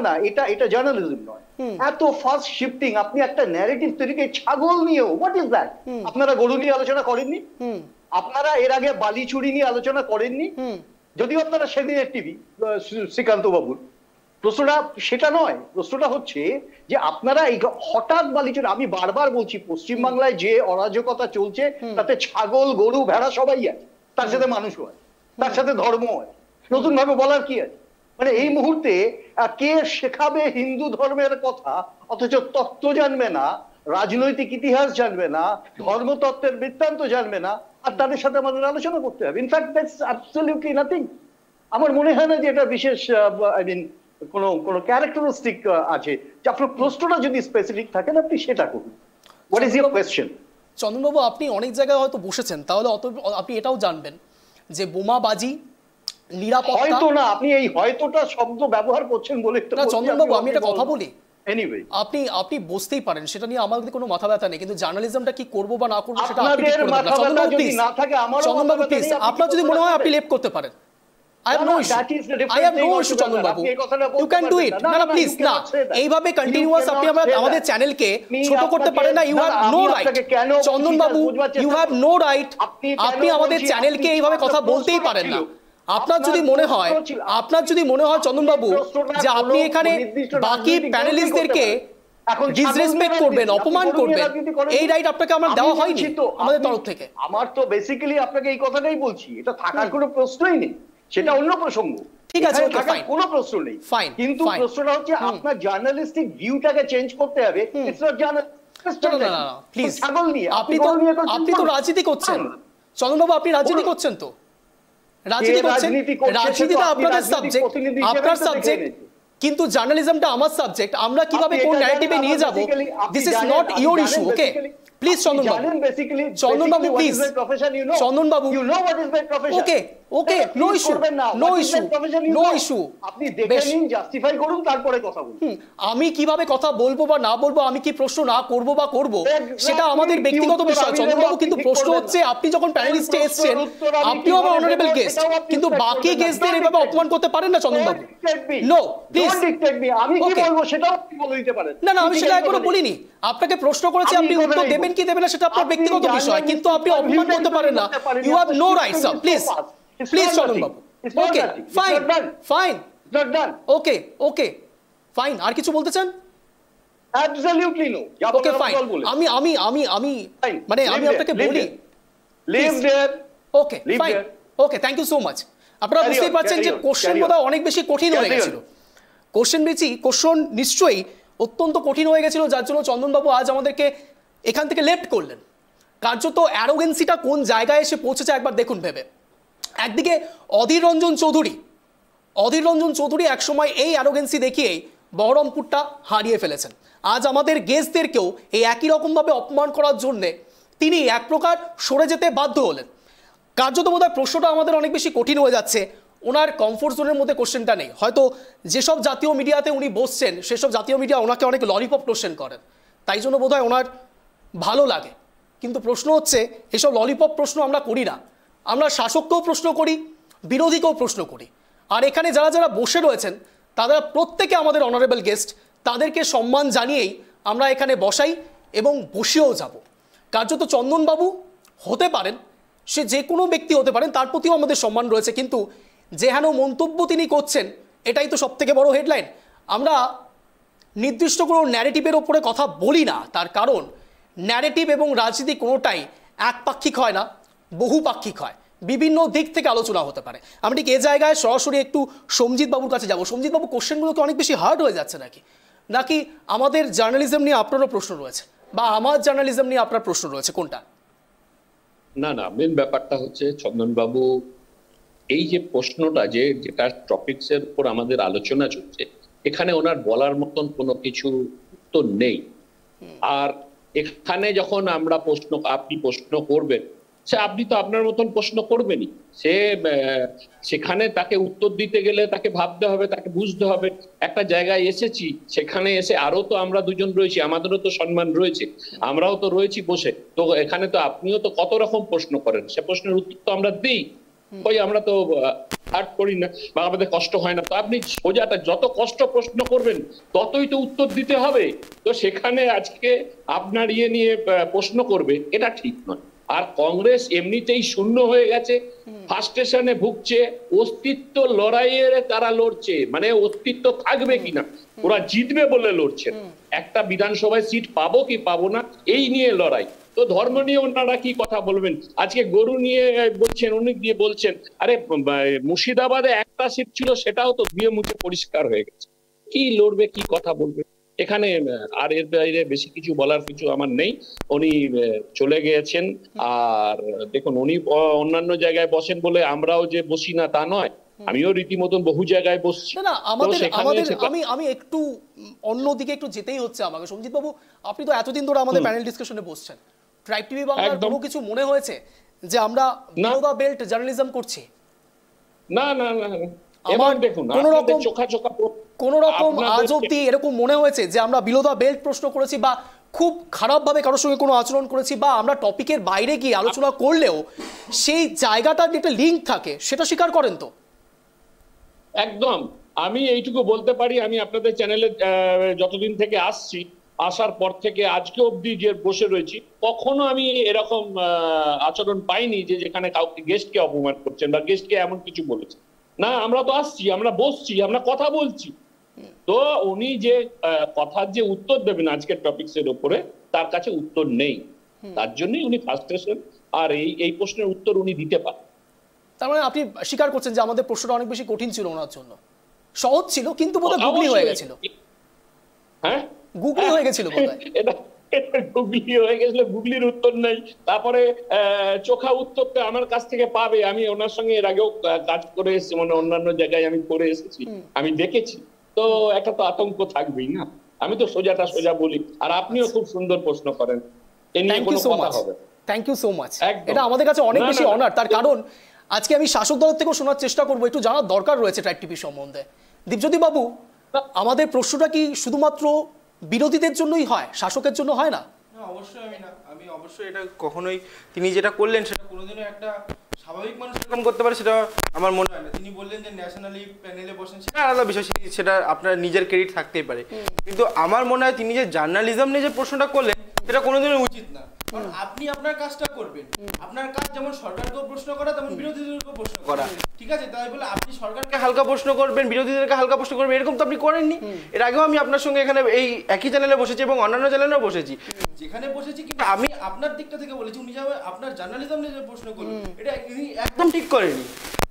না। এটা জার্নালিজম নয়, এত ফাস্ট শিফটিং। আপনি একটা ন্যারেটিভ তৈরিকে ছাগল নিয়েও, হোয়াট ইজ দ্যাট? আপনারা গরু নিয়ে আলোচনা করেননি? আপনারা এর আগে বালি চুরি নিয়ে আলোচনা করেননি? যদিও আপনারা সেদিনের টিভি শ্রীকান্ত বাবুর, প্রশ্নটা সেটা নয়। প্রশ্নটা হচ্ছে যে আপনারা এই হঠাৎ বালি চুরি, আমি বারবার বলছি পশ্চিমবাংলায় যে অরাজকতা চলছে তাতে ছাগল গরু ভেড়া সবাই আছে, তার সাথে মানুষ হয়, তার সাথে ধর্ম হয়, নতুন ভাবে বলার কি আছে? মানে এই মুহূর্তে কে শেখাবে হিন্দু ধর্মের কথা, অথচ তত্ত্ব জানবে না, রাজনৈতিক ইতিহাস জানবে না, ধর্মতত্ত্বের বৃত্তান্ত জানবে না, আর তাদের সাথে আমাদের আলোচনা করতে হবে। In fact that's absolutely nothing. আমার মনে হয় না যে এটা বিশেষ আই মিন কোনো ক্যারেক্টারিস্টিক আছে। যে আপনার প্রশ্নটা যদি স্পেসিফিক থাকেন আপনি সেটা করুন। What is your question? চন্দনবাবু, আপনি অনেক জায়গায় হয়তো বসেছেন, তাহলে আপনি এটাও জানবেন যে বোমাবাজি নিরাপত্তা হয়তো না, আপনি এই হয়তোটা শব্দ ব্যবহার করছেন বলে না চন্দনবাবু, আমি একটা কথা বলি, এনিওয়ে আপনি বুঝতেই পারেন, সেটা নিয়ে আমাদের কোনো মাথা ব্যথা নেই, কিন্তু জার্নালিজমটা কি করবো বা না করবো সেটা আপনি ঠিক আপনাদের করে মাথা দেবেন। ব্যথা যদি না থাকে আমারও চন্দনবাবু প্লিজ, আপনার যদি মনে হয় আপনি লেপ করতে পারেন, I have no issue চন্দনবাবু, you can do it। না প্লিজ না, এইভাবে কন্টিনিউয়াস আপনি আমাদের চ্যানেলকে ছোট করতে পারেন না। ইউ হ্যাভ নো রাইট চন্দনবাবু, ইউ হ্যাভ নো রাইট। আপনি আমাদের চ্যানেলকে এইভাবে কথা বলতেই পারেন না। আপনার যদি মনে হয় চন্দনবাবু যে আপনি এখানে বাকি প্যানেলিস্টদেরকে ডিসরেসপেক্ট করবেন, অপমান করবেন, এই রাইট আপনাকে আমার দেওয়া হয়নি আমাদের তরফ থেকে। আমার তো বেসিক্যালি আপনাকে এই কথাটাই বলছি, এটা থাকার কোনো প্রশ্নই নেই, সেটা অন্য প্রসঙ্গ। ঠিক আছে, ওকে ফাইন, কোনো প্রশ্ন নেই, ফাইন। কিন্তু প্রশ্নটা হচ্ছে আপনার জার্নালিস্টিক ভিউটাকে চেঞ্জ করতে হবে। ইটস নট জার্নালিস্ট, না প্লিজ, ছাগল নিয়ে আপনি তো রাজনীতি করছেন চন্দনবাবু, আপনি রাজনীতি করছেন তো, রাজনীতিটা আপনাদের সাবজেক্ট, আপনার সাবজেক্ট, কিন্তু জার্নালিজমটা আমার সাবজেক্ট। আমরা কিভাবে কোন ন্যারেটিভে নিয়ে যাব, this is not your issue. Okay please চন্দনবাবু প্লিজ, চন্দনবাবু ওকে নো ইস্যু। আপনি দেখে নিন, জাস্টিফাই করুন, তারপরে কথা বলুন। আমি কিভাবে কথা বলবো বা না বলবো, আমি কি প্রশ্ন না করব বা করব, সেটা আমাদের ব্যক্তিগত বিষয় চন্দনবাবু। কিন্তু প্রশ্ন হচ্ছে, আপনি যখন প্যানেলিস্টে এসেছেন, আপনিও আমার অনারেবল গেস্ট, কিন্তু বাকি গেস্টদের এভাবে অপমান করতে পারেন না চন্দনবাবু। নো প্লিজ, আমি কি বলবো সেটাও আপনি বলে দিতে পারেন। না আমি সেটা এখনো বলিনি। আপনাকে প্রশ্ন করেছি, আপনি উত্তর দেবেন কি দেবেন না সেটা আপনার ব্যক্তিগত বিষয়, কিন্তু আপনি অপমান করতে পারেন না। You have no right sir, please চন্দনবাবু। Okay fine, okay fine. আর কিছু বলতে চান? Absolutely no. Okay fine. আমি মানে আমি আপনাকে বলি, leave there. Okay fine, okay thank you so much. আপনারা বুঝতেই পারছেন যে কোশ্চেন বোধহয় অনেক বেশি কঠিন হয়ে গেছিল। কোশ্চেন নিশ্চয়ই অত্যন্ত কঠিন হয়ে গেছিল, যার জন্য চন্দনবাবু আজ আমাদেরকে এখান থেকে লেফট করলেন। কার্যত অ্যারোগেন্সিটা কোন জায়গায় এসে পৌঁছেছে একবার দেখুন ভেবে। একদিকে অধীর রঞ্জন চৌধুরী একসময় এই অ্যারোগেন্সি দেখিয়েই বহরমপুরটা হারিয়ে ফেলেছেন। আজ আমাদের গেস্টদেরকেও এই একই রকমভাবে অপমান করার জন্যে তিনি এক প্রকার সরে যেতে বাধ্য হলেন। কার্যত বোধহয় প্রশ্নটা আমাদের অনেক বেশি কঠিন হয়ে যাচ্ছে। ওনার কমফোর্ট জোনের মধ্যে কোশ্চেনটা নেই। হয়তো যেসব জাতীয় মিডিয়াতে উনি বসছেন, সেসব জাতীয় মিডিয়া ওনাকে অনেক ললিপপ কোশ্চেন করেন, তাই জন্য বোধহয় ওনার ভালো লাগে। কিন্তু প্রশ্ন হচ্ছে, এসব ললিপপ প্রশ্ন আমরা করি না। আমরা শাসককেও প্রশ্ন করি, বিরোধীকেও প্রশ্ন করি। আর এখানে যারা বসে রয়েছেন তারা প্রত্যেকে আমাদের অনারেবল গেস্ট, তাদেরকে সম্মান জানিয়েই আমরা এখানে বসাই এবং বসেও যাব। কার্যত চন্দনবাবু হতে পারেন, সে যে কোনো ব্যক্তি হতে পারেন, তার প্রতিও আমাদের সম্মান রয়েছে, কিন্তু যেহেন মন্তব্য তিনি করছেন এটাই তো সবথেকে বড় হেডলাইন। আমরা নির্দিষ্ট কোনো ন্যারেটিভের ওপরে কথা বলি না, তার কারণ ন্যারেটিভ এবং রাজনীতি কোনোটাই একপাক্ষিক হয় না, বহুপাক্ষিক হয়, বিভিন্ন দিক থেকে আলোচনা হতে পারে। আমি ঠিক এই জায়গায় সরাসরি একটু সঞ্জিত বাবুর কাছে যাব। সঞ্জিত বাবু, কোশ্চেনগুলোকে অনেক বেশি হার্ড হয়ে যাচ্ছে নাকি আমাদের জার্নালিজম নিয়ে আপনারও প্রশ্ন রয়েছে, বা আমার জার্নালিজম নিয়ে আপনার প্রশ্ন রয়েছে, কোনটা? না মেন ব্যাপারটা হচ্ছে চন্দনবাবু, এই যে প্রশ্নটা যেটা টপিকসের উপর আমাদের আলোচনা চলছে, এখানে ওনার বলার মতন কোনো কিছু তো নেই। আর এখানে যখন আপনি প্রশ্ন করবেন, সে আপনি তো আপনার মতন প্রশ্ন করবেনই। সে সেখানে তাকে উত্তর দিতে গেলে তাকে ভাবতে হবে, তাকে বুঝতে হবে একটা জায়গায় এসেছি, সেখানে এসে আরো তো আমরা দুজন রয়েছি, আমাদেরও তো সম্মান রয়েছে, আমরাও তো রয়েছি বসে, তো এখানে তো আপনিও তো কত রকম প্রশ্ন করেন, সে প্রশ্নের উত্তর তো আমরা দিই। ওই আমরা তো হার্ট করি না বা আমাদের কষ্ট হয় না। তো আপনি সোজাটা যত কষ্ট প্রশ্ন করবেন ততই তো উত্তর দিতে হবে। তো সেখানে আজকে আপনার নিয়ে প্রশ্ন করবে, এটা ঠিক নয়। আর কংগ্রেস এমনিতেই শূন্য হয়ে গেছে, ফার্স্টেশনে ভুগছে, অস্তিত্ব লড়াইয়ের তারা লড়ছে, মানে অস্তিত্ব থাকবে কিনা, ওরা জিতবে বলে লড়ছে, একটা বিধানসভায় সিট পাবো কি পাবো না এই নিয়ে লড়াই। তো ধর্ম নিয়ে ওনারা কি কথা বলবেন? আজকে গরু নিয়ে বলছেন, অনেক দিয়ে বলছেন, আরে মুর্শিদাবাদে একটা সিট ছিল, সেটাও তো ধুয়ে মুছে পরিষ্কার হয়ে গেছে। কি লড়বে, কি কথা বলবে এখানে? আর এর বাইরে বেশি কিছু বলার কিছু আমার নেই। উনি চলে গিয়েছেন। আর দেখুন, উনি অন্যান্য জায়গায় বসেন বলে আমরাও যে বসি না তা নয়, আমিও রীতিমতন বহু জায়গায় বসছি। না আমাদের আমি একটু অন্যদিকে একটু যেতেই হচ্ছে আমাকে। সঞ্জিত বাবু, আপনি তো এতদিন ধরে আমাদের প্যানেল ডিসকাশনে বসছেন, ট্রাইব টিভি বাংলার কোনো কিছু মনে হয়েছে যে আমরা বিলো দ্য বেল্ট জার্নালিজম করছি? না না না, এবার দেখুন কোন রকম আজ অব্দি এরকম মনে হয়েছে যে আমরা বিলো দ্য বেল্ট প্রশ্ন করেছি বা খুব খারাপভাবে কারোর সঙ্গে কোনো আচরণ করেছি বা আমরা টপিকের বাইরে গিয়ে আলোচনা করলেও সেই জায়গাটার যে একটা লিঙ্ক থাকে সেটা স্বীকার করেন তো? একদম। আমি এইটুকু বলতে পারি, আমি আপনাদের চ্যানেলে যতদিন থেকে আসছি, আসার পর থেকে আজকে অবধি যে বসে রয়েছি, কখনো আমি এরকম আচরণ পাইনি যে যেখানে কাউকে গেস্টকে অপমান করছেন বা গেস্টকে এমন কিছু বলেছেন। না, আমরা তো আসছি, আমরা বসছি, আমরা কথা বলছি। তো উনি যে কথার যে উত্তর দেবেন আজকের টপিকসের উপরে, তার কাছে উত্তর নেই, তার জন্যই উনি ফার্স্টেশন, আর এই প্রশ্নের উত্তর উনি দিতে পারেন। তার মানে আপনি স্বীকার করছেন যে আমাদের প্রশ্নটা অনেক বেশি কঠিন ছিল ওনার জন্য? সহজ ছিল কিন্তু বোধহয় গুগলি হয়ে গেছিল। হ্যাঁ, গুগলি হয়ে গেছিল বোধহয়। গুগলি হয়ে গেছিল, গুগলির উত্তর নেই। তারপরে চোখা উত্তরটা আমার কাছ থেকে পাবে। আমি ওনার সঙ্গে এর আগেও কাজ করে এসেছি, মানে অন্যান্য জায়গায় আমি করে এসেছি, আমি দেখেছি। তো একটা তো আতঙ্ক থাকবেই না। আমি তো সোজাটা সোজা বলি, আর আপনিও খুব সুন্দর প্রশ্ন করেন, এ নিয়ে কোনো কথা হবে। Thank you so much. এটা আমাদের কাছে অনেক বেশি অনার, তার কারণ আজকে আমি শাসক দলের থেকেও শোনার চেষ্টা করবো, একটু জানার দরকার রয়েছে ট্রাইব টিভি সম্বন্ধে। দীপজ্যোতি বাবু, আমাদের প্রশ্নটা কি শুধুমাত্র বিরোধীদের জন্যই হয়, শাসকের জন্য হয় না? অবশ্যই আমি অবশ্যই এটা কখনোই, তিনি যেটা করলেন সেটা কোনোদিনও একটা স্বাভাবিক মানুষ এরকম করতে পারে সেটা আমার মনে হয় না। তিনি বললেন যে ন্যাশনালি প্যানেলে বসেন, সেটা আলাদা বিষয়, সেটা আপনার নিজের ক্রেডিট থাকতেই পারে, কিন্তু আমার মনে হয় তিনি যে জার্নালিজম নিয়ে যে প্রশ্নটা করলেন সেটা কোনোদিনও উচিত না। কারণ আপনি আপনার কাজটা করবেন, আপনার কাজ যেমন সরকারকেও প্রশ্ন করা তেমন বিরোধীদেরকেও প্রশ্ন করা, ঠিক আছে? তাই বলে আপনি সরকারকে হালকা প্রশ্ন করবেন, বিরোধীদেরকে হালকা প্রশ্ন করবেন, এরকম তো আপনি করেননি। এর আগেও আমি আপনার সঙ্গে এখানে এই একই চ্যানেলে বসেছি এবং অন্যান্য চ্যানেলেও বসেছি, যেখানে বসেছি কিন্তু আমি আপনার দিকটা থেকে বলেছি, উনি যাবে আপনার জার্নালিজম নিয়ে যে প্রশ্ন করবেন এটা একদম ঠিক করেনি।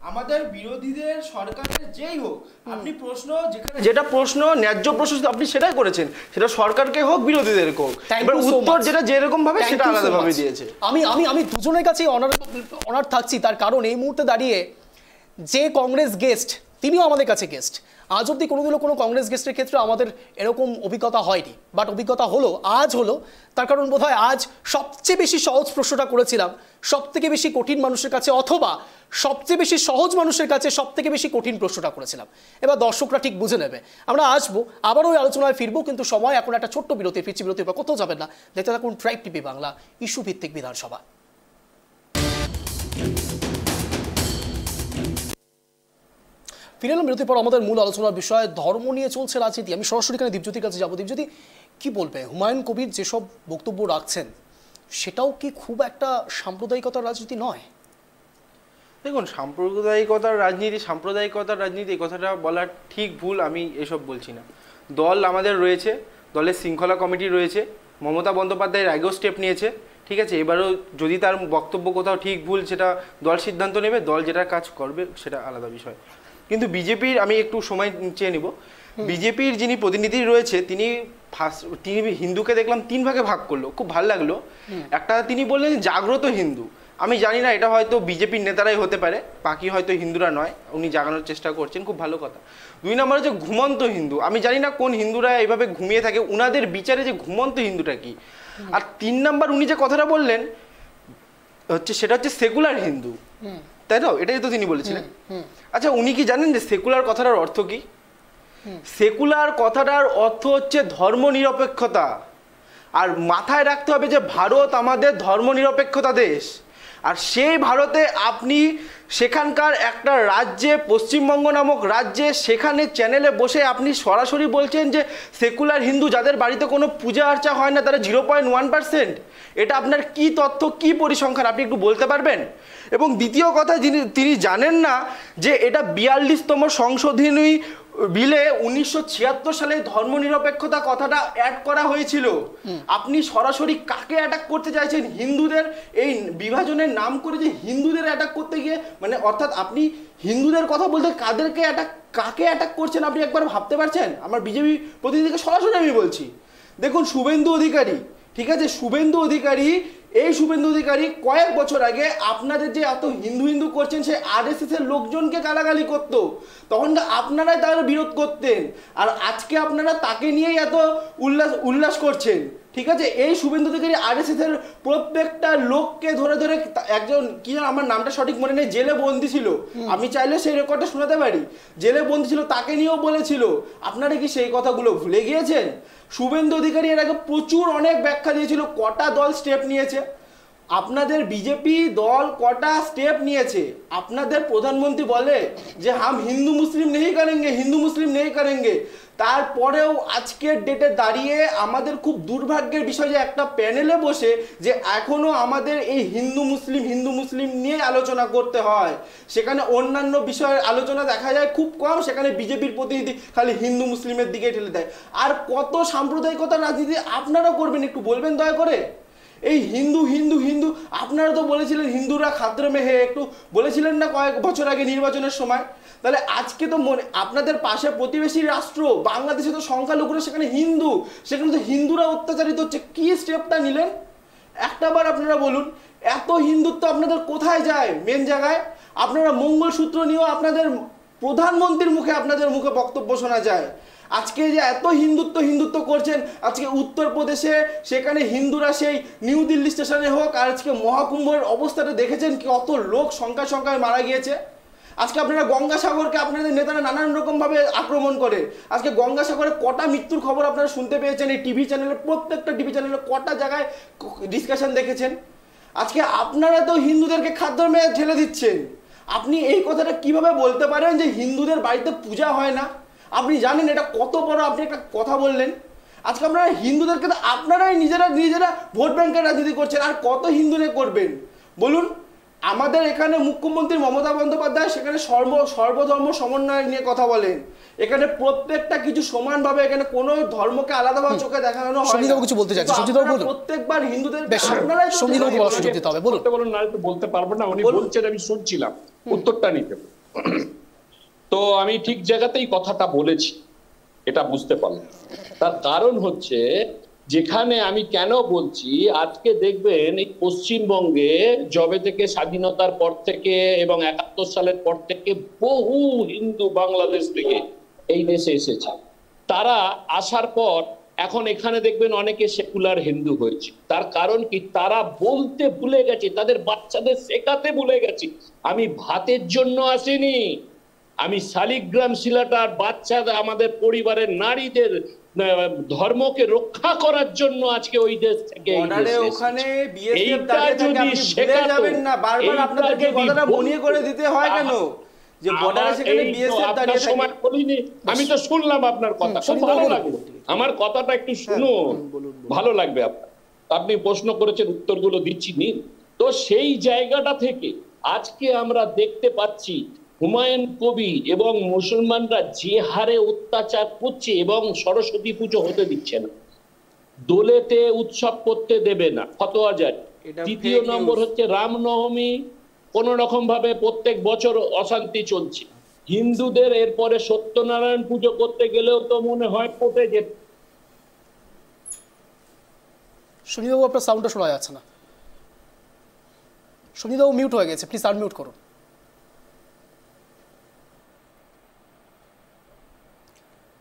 আমাদের বিরোধীদের সরকারের যেই হোক, আপনি প্রশ্ন যেটা প্রশ্ন ন্যায্য প্রশ্ন আপনি সেটাই করেছেন, সেটা সরকারকে হোক বিরোধীদের হোক, এবার উত্তর যেটা যেরকম ভাবে সেটা আলাদাভাবে দিয়েছে। আমি দুজনের কাছেই অনার থাকছি, তার কারণ এই মুহূর্তে দাঁড়িয়ে যে কংগ্রেস গেস্ট, তিনিও আমাদের কাছে গেস্ট। আজ অব্দি কোনোদিনও কোনো কংগ্রেস গেস্টের ক্ষেত্রে আমাদের এরকম অভিজ্ঞতা হয়নি, বাট অভিজ্ঞতা হলো, আজ হলো। তার কারণ বোধহয় আজ সবচেয়ে বেশি সহজ প্রশ্নটা করেছিলাম সব থেকে বেশি কঠিন মানুষের কাছে, অথবা সবচেয়ে বেশি সহজ মানুষের কাছে সব থেকে বেশি কঠিন প্রশ্নটা করেছিলাম। এবার দর্শকরা ঠিক বুঝে নেবে। আমরা আসবো, আবারও ওই আলোচনায় ফিরবো, কিন্তু সময় এখন একটা ছোট্ট বিরতি, ফিরছি বিরতির পর, কোথাও যাবেন না, দেখতে থাকুন ট্রাইব টিভি বাংলা, ইস্যু ভিত্তিক বিধানসভা। ফিরে এলাম বিরতির পর। আমাদের মূল আলোচনার বিষয় ধর্ম নিয়ে চলছে রাজনীতি। আমি সরাসরি এখানে দীপজ্যোতির কাছে যাবো। দীপজ্যোতি, কি বলবে, হুমায়ুন কবির যেসব বক্তব্য রাখছেন সেটাও কি খুব একটা সাম্প্রদায়িকতার রাজনীতি নয়? দেখুন, সাম্প্রদায়িকতার রাজনীতি এই কথাটা বলার ঠিক ভুল আমি এসব বলছি না। দল আমাদের রয়েছে, দলের শৃঙ্খলা কমিটি রয়েছে, মমতা বন্দ্যোপাধ্যায়ের আগেও স্টেপ নিয়েছে, ঠিক আছে? এবারও যদি তার বক্তব্য কোথাও ঠিক ভুল সেটা দল সিদ্ধান্ত নেবে, দল যেটা কাজ করবে সেটা আলাদা বিষয়। কিন্তু বিজেপির, আমি একটু সময় চেয়ে নিব, বিজেপির যিনি প্রতিনিধি রয়েছে তিনি হিন্দুকে দেখলাম 3 ভাগে ভাগ করলো, খুব ভালো লাগলো। একটা তিনি বললেন জাগ্রত হিন্দু, আমি জানি না এটা হয়তো বিজেপির নেতারাই হতে পারে, বাকি হয়তো হিন্দুরা নয়, উনি জাগানোর চেষ্টা করছেন, খুব ভালো কথা। 2 নম্বর হচ্ছে ঘুমন্ত হিন্দু, আমি জানি না কোন হিন্দুরা এইভাবে ঘুমিয়ে থাকে, উনাদের বিচারে যে ঘুমন্ত হিন্দুটা কি। আর 3 নম্বর উনি যে কথাটা বললেন, হচ্ছে সেটা হচ্ছে সেকুলার হিন্দু, তাই তো? এটাই তো তিনি বলেছিলেন। আচ্ছা, উনি কি জানেন যে সেকুলার কথাটার অর্থ কি? সেকুলার কথাটার অর্থ হচ্ছে ধর্মনিরপেক্ষতা। আর মাথায় রাখতে হবে যে ভারত আমাদের ধর্মনিরপেক্ষতা দেশ। আর সেই ভারতে আপনি সেখানকার একটা রাজ্যে, পশ্চিমবঙ্গ নামক রাজ্যে, সেখানে চ্যানেলে বসে আপনি সরাসরি বলছেন যে সেকুলার হিন্দু যাদের বাড়িতে কোনো পূজা আর্চা হয় না তারা 0.1%। এটা আপনার কি তথ্য, কি পরিসংখ্যান, আপনি একটু বলতে পারবেন? এবং দ্বিতীয় কথা, তিনি জানেন না যে এটা 42তম সংশোধনী বিলে 1976 সালে ধর্মনিরপেক্ষতা কথাটা অ্যাড করা হয়েছিল। আপনি সরাসরি কাকে অ্যাটাক করতে চাইছেন? হিন্দুদের এই বিভাজনের নাম করে যে হিন্দুদের অ্যাটাক করতে গিয়ে, মানে অর্থাৎ আপনি হিন্দুদের কথা বলতে কাদেরকে কাকে অ্যাটাক করছেন আপনি একবার ভাবতে পারছেন? আমার বিজেপি প্রতিনিধিকে সরাসরি আমি বলছি, দেখুন শুভেন্দু অধিকারী, ঠিক আছে, শুভেন্দু অধিকারী কয়েক বছর আগে আপনাদের যে এত হিন্দু হিন্দু করছেন সে আরএসএস এর লোকজনকে গালাগালি করতো, তখন আপনারাই তার বিরোধ করতেন। আর আজকে আপনারা তাকে নিয়েই এত উল্লাস করছেন, ঠিক আছে? এই শুভেন্দু অধিকারী আরএসএস এর প্রত্যেকটা লোককে ধরে ধরে, একজন কি আমার নামটা সঠিক মনে নেই, জেলে বন্দি ছিল, আমি চাইলে সেই রেকর্ডটা শোনাতে পারি, জেলে বন্দি ছিল, তাকে নিয়েও বলেছিল। আপনারা কি সেই কথাগুলো ভুলে গিয়েছেন? শুভেন্দু অধিকারী এর আগে প্রচুর অনেক ব্যাখ্যা দিয়েছিল কটা দল স্টেপ নিয়েছে, আপনাদের বিজেপি দল কটা স্টেপ নিয়েছে। আপনাদের প্রধানমন্ত্রী বলে যে হাম হিন্দু মুসলিম নেই করেঙ্গে, হিন্দু মুসলিম নেই করেঙ্গে। তারপরেও আজকের ডেটে দাঁড়িয়ে আমাদের খুব দুর্ভাগ্যের বিষয় যে একটা প্যানেলে বসে যে এখনো আমাদের এই হিন্দু মুসলিম নিয়ে আলোচনা করতে হয়, সেখানে অন্যান্য বিষয়ের আলোচনা দেখা যায় খুব কম, সেখানে বিজেপির প্রতিনিধি খালি হিন্দু মুসলিমের দিকে ঠেলে দেয়। আর কত সাম্প্রদায়িকতার রাজনীতি আপনারা করবেন, একটু বলবেন দয়া করে? এই হিন্দু হিন্দু হিন্দু, আপনারা তো বলেছিলেন হিন্দুরা খাতরে মে হে, একটু বলেছিলেন না কয়েক বছর আগে নির্বাচনের সময়? তাহলে আজকে তো আপনাদের পাশে প্রতিবেশী রাষ্ট্র বাংলাদেশে তো সংখ্যালঘুরা সেখানে হিন্দু, সেখানে তো হিন্দুরা অত্যাচারিত হচ্ছে, কি স্টেপটা নিলেন একটাবার আপনারা বলুন? এত হিন্দুত্ব আপনাদের কোথায় যায়? মেন জায়গায় আপনারা মঙ্গলসূত্র নিয়েও আপনাদের প্রধানমন্ত্রীর মুখে, আপনাদের মুখে বক্তব্য শোনা যায়। আজকে যে এত হিন্দুত্ব করছেন, আজকে উত্তরপ্রদেশে সেখানে হিন্দুরা সেই নিউ দিল্লি স্টেশনে হোক, আর আজকে মহাকুম্ভের অবস্থাটা দেখেছেন কত লোক সংখ্যায় মারা গিয়েছে। আজকে আপনারা গঙ্গাসাগরকে আপনাদের নেতারা নানান রকমভাবে আক্রমণ করে, আজকে গঙ্গাসাগরে কটা মৃত্যুর খবর আপনারা শুনতে পেয়েছেন? এই টিভি চ্যানেলে, প্রত্যেকটা টিভি চ্যানেলে কটা জায়গায় ডিসকাশন দেখেছেন? আজকে আপনারা তো হিন্দুদেরকে খাদ্য মেয়ে ঠেলে দিচ্ছেন। আপনি এই কথাটা কিভাবে বলতে পারেন যে হিন্দুদের বাড়িতে পূজা হয় না? আপনি জানেন এটা কত বড় আপনি একটা কথা বললেন? আজকে আপনারা হিন্দুদেরকে তো আপনারাই নিজেরা ভোট ব্যাংকের রাজনীতি করছেন, আর কত হিন্দুরে করবেন বলুন? আমাদের এখানে মুখ্যমন্ত্রী মমতা বন্দ্যোপাধ্যায় সেখানে সর্বধর্ম সমন্বয় নিয়ে কথা বলেন, এখানে প্রত্যেকটা কিছু সমানভাবে, এখানে কোনো ধর্মকে আলাদাভাবে চোখে দেখানো হয় না। সঞ্জিতবাবু কিছু বলতে চাইছেন, সঞ্জিতবাবু বলুন। প্রত্যেকবার হিন্দুদের আপনারাই সঞ্জিতবাবু বলার সুযোগ দিতে হবে, বলুন। না তো বলতে পারবো না, উনি বলছেন আমি শুনছিলাম, উত্তরটা নিতে। তো আমি ঠিক জায়গাতেই কথাটা বলেছি, এটা বুঝতে পারলাম। তার কারণ হচ্ছে, যেখানে আমি কেন বলছি, আজকে দেখবেন এই পশ্চিমবঙ্গে যবে থেকে স্বাধীনতার পর থেকে এবং 71 সালের পর থেকে বহু হিন্দু বাংলাদেশ থেকে এই দেশে এসেছে। তারা আসার পর এখন এখানে দেখবেন অনেকে সেকুলার হিন্দু হয়েছে। তার কারণ কি? তারা বলতে ভুলে গেছে, তাদের বাচ্চাদের শেখাতে ভুলে গেছে, আমি ভাতের জন্য আসিনি, আমি শালিগ্রাম শিলাটার বাচ্চাদের, আমাদের পরিবারের নারীদের ধর্মকে রক্ষা করার জন্য আজকে ওই দেশ থেকে ওখানে বিএসএফ দাঁড়িয়ে থাকে, আপনি ভুলে যাবেন না। বারবার আপনাদেরকে কথাটা মনে করে দিতে হয় কেন যে বর্ডারে সেখানে বিএসএফ দাঁড়িয়ে থাকে? সময় বলিনি, আমি তো শুনলাম আপনার কথা, খুব ভালো লাগলো। আমার কথাটা একটু শুনুন, ভালো লাগবে আপনার। আপনি প্রশ্ন করেছেন, উত্তরগুলো দিচ্ছি নিন। তো সেই জায়গাটা থেকে আজকে আমরা দেখতে পাচ্ছি হুমায়ুন কবির এবং মুসলমানরা যে হারে অত্যাচার করছে এবং সরস্বতী পুজো হতে দিচ্ছে না, দোলেতে উৎসব করতে দেবে না, ফতোয়া জারি। দ্বিতীয় নম্বর হচ্ছে রামনবমী কোন রকম ভাবে প্রত্যেক বছর অশান্তি চলছে। হিন্দুদের এরপরে সত্যনারায়ণ পুজো করতে গেলেও তো মনে হয় কোর্টে যেতে। সুনীলবাবু, আপনার সাউন্ডটা শোনা যাচ্ছে না। সুনীলবাবু মিউট হয়ে গেছে, প্লিজ আনমিউট করুন।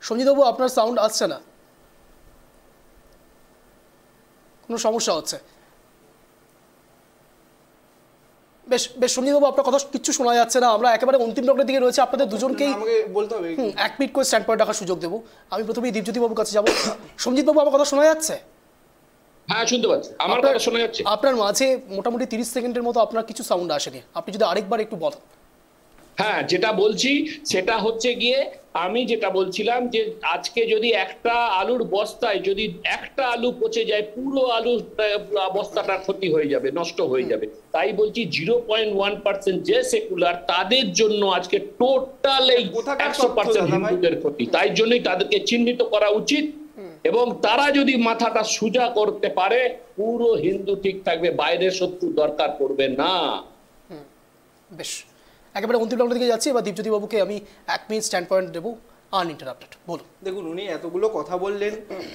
সঞ্জিতবাবু, আপনার সাউন্ড আসছে না, কোনো সমস্যা হচ্ছে? বেশ বেশ সঞ্জীববাবু, আপনার কথা কিচ্ছু শোনা যাচ্ছে না, আমরা একেবারে অন্তিম লগ্নের দিকে রয়েছে, আপনাদের দুজনকেই আমাকে বলতে হবে। 1 মিনিট করে স্ট্যান্ড পয়েন্ট রাখার সুযোগ দেবো। আমি প্রথমেই দীপজ্যোতিবাবুর কাছে যাবো। সঞ্জিতবাবু, আমার কথা শোনা যাচ্ছে? হ্যাঁ, শুনতে পাচ্ছি, আমার কথা শোনা যাচ্ছে। আপনার মাঝে মোটামুটি 30 সেকেন্ডের মতো আপনার কিছু সাউন্ড আসেনি, আপনি যদি আরেকবার একটু বলেন। হ্যাঁ, যেটা বলছি সেটা হচ্ছে গিয়ে, আমি যেটা বলছিলাম যে আজকে যদি একটা আলুর বস্তায় যদি একটা আলু পচে যায়, পুরো আলুর বস্তাটা ক্ষতি হয়ে যাবে, নষ্ট হয়ে যাবে। তাই বলছি 0.1% যে সেকুলার, তাদের জন্য আজকে টোটাল এই 100% হিন্দুদের ক্ষতি। তাই জন্যই তাদেরকে চিহ্নিত করা উচিত, এবং তারা যদি মাথাটা সোজা করতে পারে, পুরো হিন্দু ঠিক থাকবে, বাইরের শত্রু দরকার পড়বে না। বেশ, একেবারে অন্তিম লগ্নের দিকে যাচ্ছি। এবার দীপজ্যোতিবাবুকে আমি 1 মিনিট স্ট্যান্ড পয়েন্ট দেবো আনইন্টারাপ্টেড। বলুন। দেখুন, উনি এতগুলো কথা বললেন,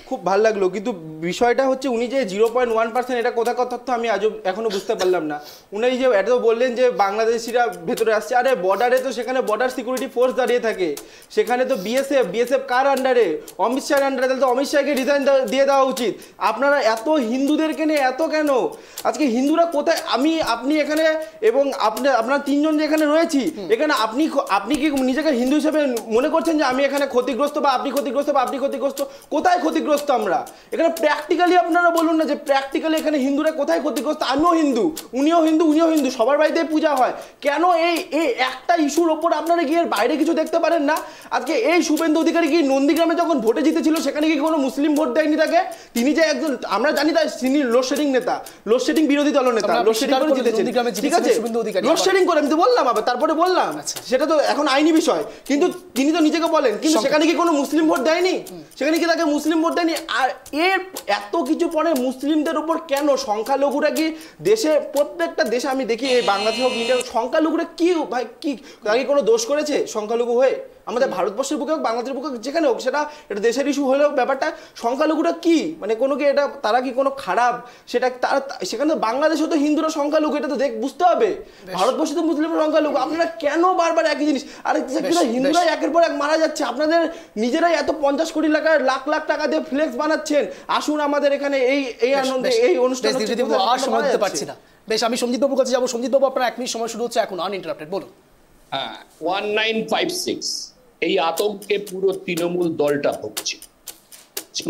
খুব ভালো লাগলো, কিন্তু বিষয়টা হচ্ছে উনি যে 0.1% এটা কোথাকার তথ্য আমি আজও এখনো বুঝতে পারলাম না। উনি যে এত বললেন যে বাংলাদেশিরা ভেতরে আসছে, আরে বর্ডারে তো সেখানে বর্ডার সিকিউরিটি ফোর্স দাঁড়িয়ে থাকে, সেখানে তো বিএসএফ কার আন্ডারে? অমিত শাহের আন্ডারে। তাহলে তো অমিত শাহকে রিজাইন দিয়ে দেওয়া উচিত। আপনারা এত হিন্দুদেরকে নিয়ে এত কেন? আজকে হিন্দুরা কোথায়? আপনি এখানে এবং আপনার তিনজন যে এখানে রয়েছি, এখানে আপনি কি নিজেকে হিন্দু হিসেবে মনে করছেন যে আমি এখানে ক্ষতিগ্রস্ত বা আপনি ক্ষতিগ্রস্ত বা আপনি ক্ষতিগ্রস্ত? কোথায় ক্ষতিগ্রস্ত আমরা এখানে? প্র্যাকটিক্যালি আপনারা বলুন না যে প্র্যাকটিক্যালি এখানে হিন্দুরা কোথায় ক্ষতিগ্রস্ত? আমিও হিন্দু, উনিও হিন্দু, সবার বাড়িতে পূজা হয়। কেন এই একটা ইস্যুর ওপর আপনারা গিয়ে বাইরে কিছু দেখতে পারেন না? আজকে এই শুভেন্দু অধিকারী কি নন্দীগ্রামে যখন ভোটে জিতেছিল, সেখানে কি কোনো মুসলিম ভোট দেয়নি তাকে? তিনি যে একজন, আমরা জানি তিনি লোডশেডিং নেতা, লোডশেডিং বিরোধী দল নেতা, লোডশেডিং করে জিতেছেন, ঠিক আছে, লোডশেডিং করে আমি তো বললাম, আবার তারপরে বললাম সেটা তো এখন আইনি বিষয়, কিন্তু তিনি তো নিজেকে বলেন, কিন্তু সেখানে কি কোনো মুসলিম ভোট দেয়নি? সেখানে কি তাকে মুসলিম ভোট দেয়নি? আর এর এত কিছু পরে মুসলিমদের উপর কেন? সংখ্যালঘুরা কি দেশে, প্রত্যেকটা দেশে আমি দেখি, এই বাংলাদেশ হোক ইন্ডিয়া, সংখ্যালঘুরা কি ভাই, কি তারা কি কোনো দোষ করেছে সংখ্যালঘু হয়ে? আমাদের ভারতবর্ষের বুকে হোক, বাংলাদেশের বুকে হোক, যেখানে হোক, সেটা এটা দেশের ইস্যু হলেও ব্যাপারটা সংখ্যালঘুরা কি মানে কোনো কি এটা, তারা কি কোনো খারাপ? সেটা তারা সেখানে বাংলাদেশে তো হিন্দুরা সংখ্যালঘু, এটা তো বুঝতে হবে। ভারতবর্ষে তো মুসলিমরা সংখ্যালঘু, আপনারা কেন বারবার একই জিনিস? আর হিন্দুরা একের পর এক মারা যাচ্ছে, আপনাদের নিজেরাই এত 50 কোটি লাখ লাখ টাকা দিয়ে ফ্লেক্স বানাচ্ছেন, আসুন আমাদের এখানে এই আনন্দে এই অনুষ্ঠানে আর সময় দিতে পারছি না। বেশ, আমি সঞ্জিতবাবুর কাছে যাবো। সঞ্জিতবাবু, আপনার 1 মিনিট সময় শুরু হচ্ছে এখন আনইন্টারাপ্টেড। বলুন। 1956 এই আতঙ্কে পুরো তৃণমূল দলটা হচ্ছে।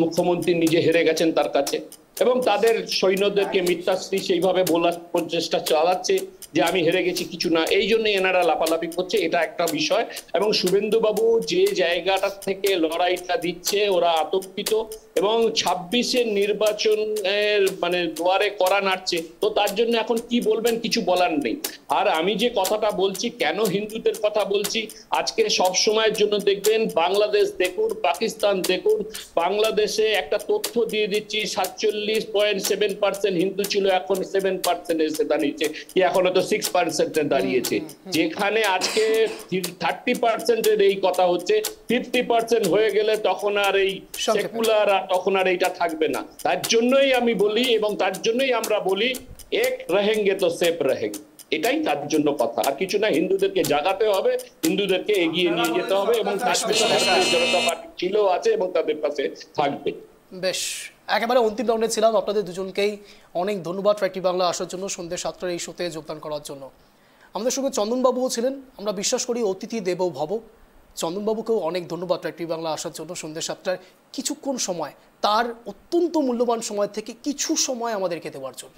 মুখ্যমন্ত্রী নিজে হেরে গেছেন তার কাছে, এবং তাদের সৈন্যদেরকে মিথ্যাশ্রী সেইভাবে বলার প্রচেষ্টা চালাচ্ছে যে আমি হেরে গেছি, কিছু না, এই জন্য এনারা লাফালাফি করছে, এটা একটা বিষয়। এবং শুভেন্দু বাবু যে জায়গাটা থেকে লড়াইটা দিচ্ছে, ওরা আতঙ্কিত, এবং 26-এর নির্বাচনের মানে দুয়ারে করা নাড়ছে, তো তার জন্য এখন কি বলবেন, কিছু বলার নেই। আর আমি যে কথাটা বলছি, কেন হিন্দুদের কথা বলছি, আজকে সব সময়ের জন্য দেখবেন, বাংলাদেশ দেখুন, পাকিস্তান দেখুন, বাংলাদেশে একটা তথ্য দিয়ে দিচ্ছি, 47.7% হিন্দু ছিল, এখন 7% এসে দাঁড়িয়েছে, কি এখনো তো 6% দাঁড়িয়েছে। যেখানে আজকে 30% এই কথা হচ্ছে, 50% হয়ে গেলে তখন আর এই সেকুলার, তখন আর এইটা থাকবে না। তার জন্যই আমি বলি, এবং তার জন্যই আমরা বলি, এক রহেঙ্গে তো সেফ রহেঙ্গে, এটাই তার জন্য কথা, আর কিছু না। হিন্দুদেরকে জাগাতে হবে, হিন্দুদেরকে এগিয়ে নিয়ে যেতে হবে, এবং ভারতীয় জনতা পার্টি ছিল, আছে এবং তাদের পাশে থাকবে। বেশ, একেবারে অন্তিম রাউন্ডে ছিলাম। আপনাদের দুজনকেই অনেক ধন্যবাদ ট্রাইব টিভি বাংলা আসার জন্য, সন্ধ্যে 7টার এই শোতে যোগদান করার জন্য। আমাদের সঙ্গে চন্দনবাবুও ছিলেন। আমরা বিশ্বাস করি অতিথি দেব ভব। চন্দনবাবুকেও অনেক ধন্যবাদ ট্রাইব টিভি বাংলা আসার জন্য, সন্ধ্যে 7টার কিছুক্ষণ সময়, তার অত্যন্ত মূল্যবান সময় থেকে কিছু সময় আমাদেরকে দেওয়ার জন্য।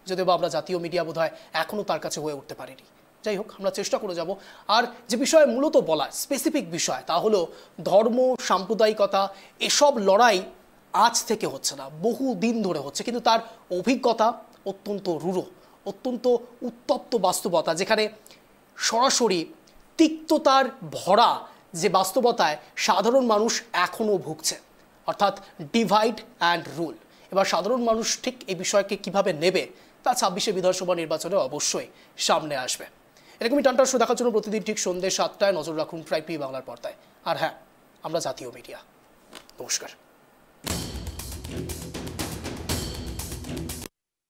যদিও বা আমরা জাতীয় মিডিয়া বোধহয় এখনও তার কাছে হয়ে উঠতে পারিনি। যাই হোক, আমরা চেষ্টা করে যাব। আর যে বিষয়ে মূলত বলা স্পেসিফিক বিষয়, তা হলো ধর্ম, সাম্প্রদায়িকতা, এসব লড়াই আজ থেকে হচ্ছে না, বহু দিন ধরে হচ্ছে, কিন্তু তার অভিজ্ঞতা অত্যন্ত রূঢ়, অত্যন্ত উত্তপ্ত বাস্তবতা, যেখানে সরাসরি তিক্ততার ভরা যে বাস্তবতায় সাধারণ মানুষ এখনও ভুগছে, অর্থাৎ ডিভাইড অ্যান্ড রুল। এবার সাধারণ মানুষ ঠিক এই বিষয়কে কিভাবে নেবে, তা 26শে বিধানসভা নির্বাচনে অবশ্যই সামনে আসবে। এরকমই টানটার শো দেখার জন্য প্রতিদিন ঠিক সন্ধ্যে 7টায় নজর রাখুন ট্রাইব টিভি বাংলার পর্দায়। আর হ্যাঁ, আমরা জাতীয় মিডিয়া। নমস্কার।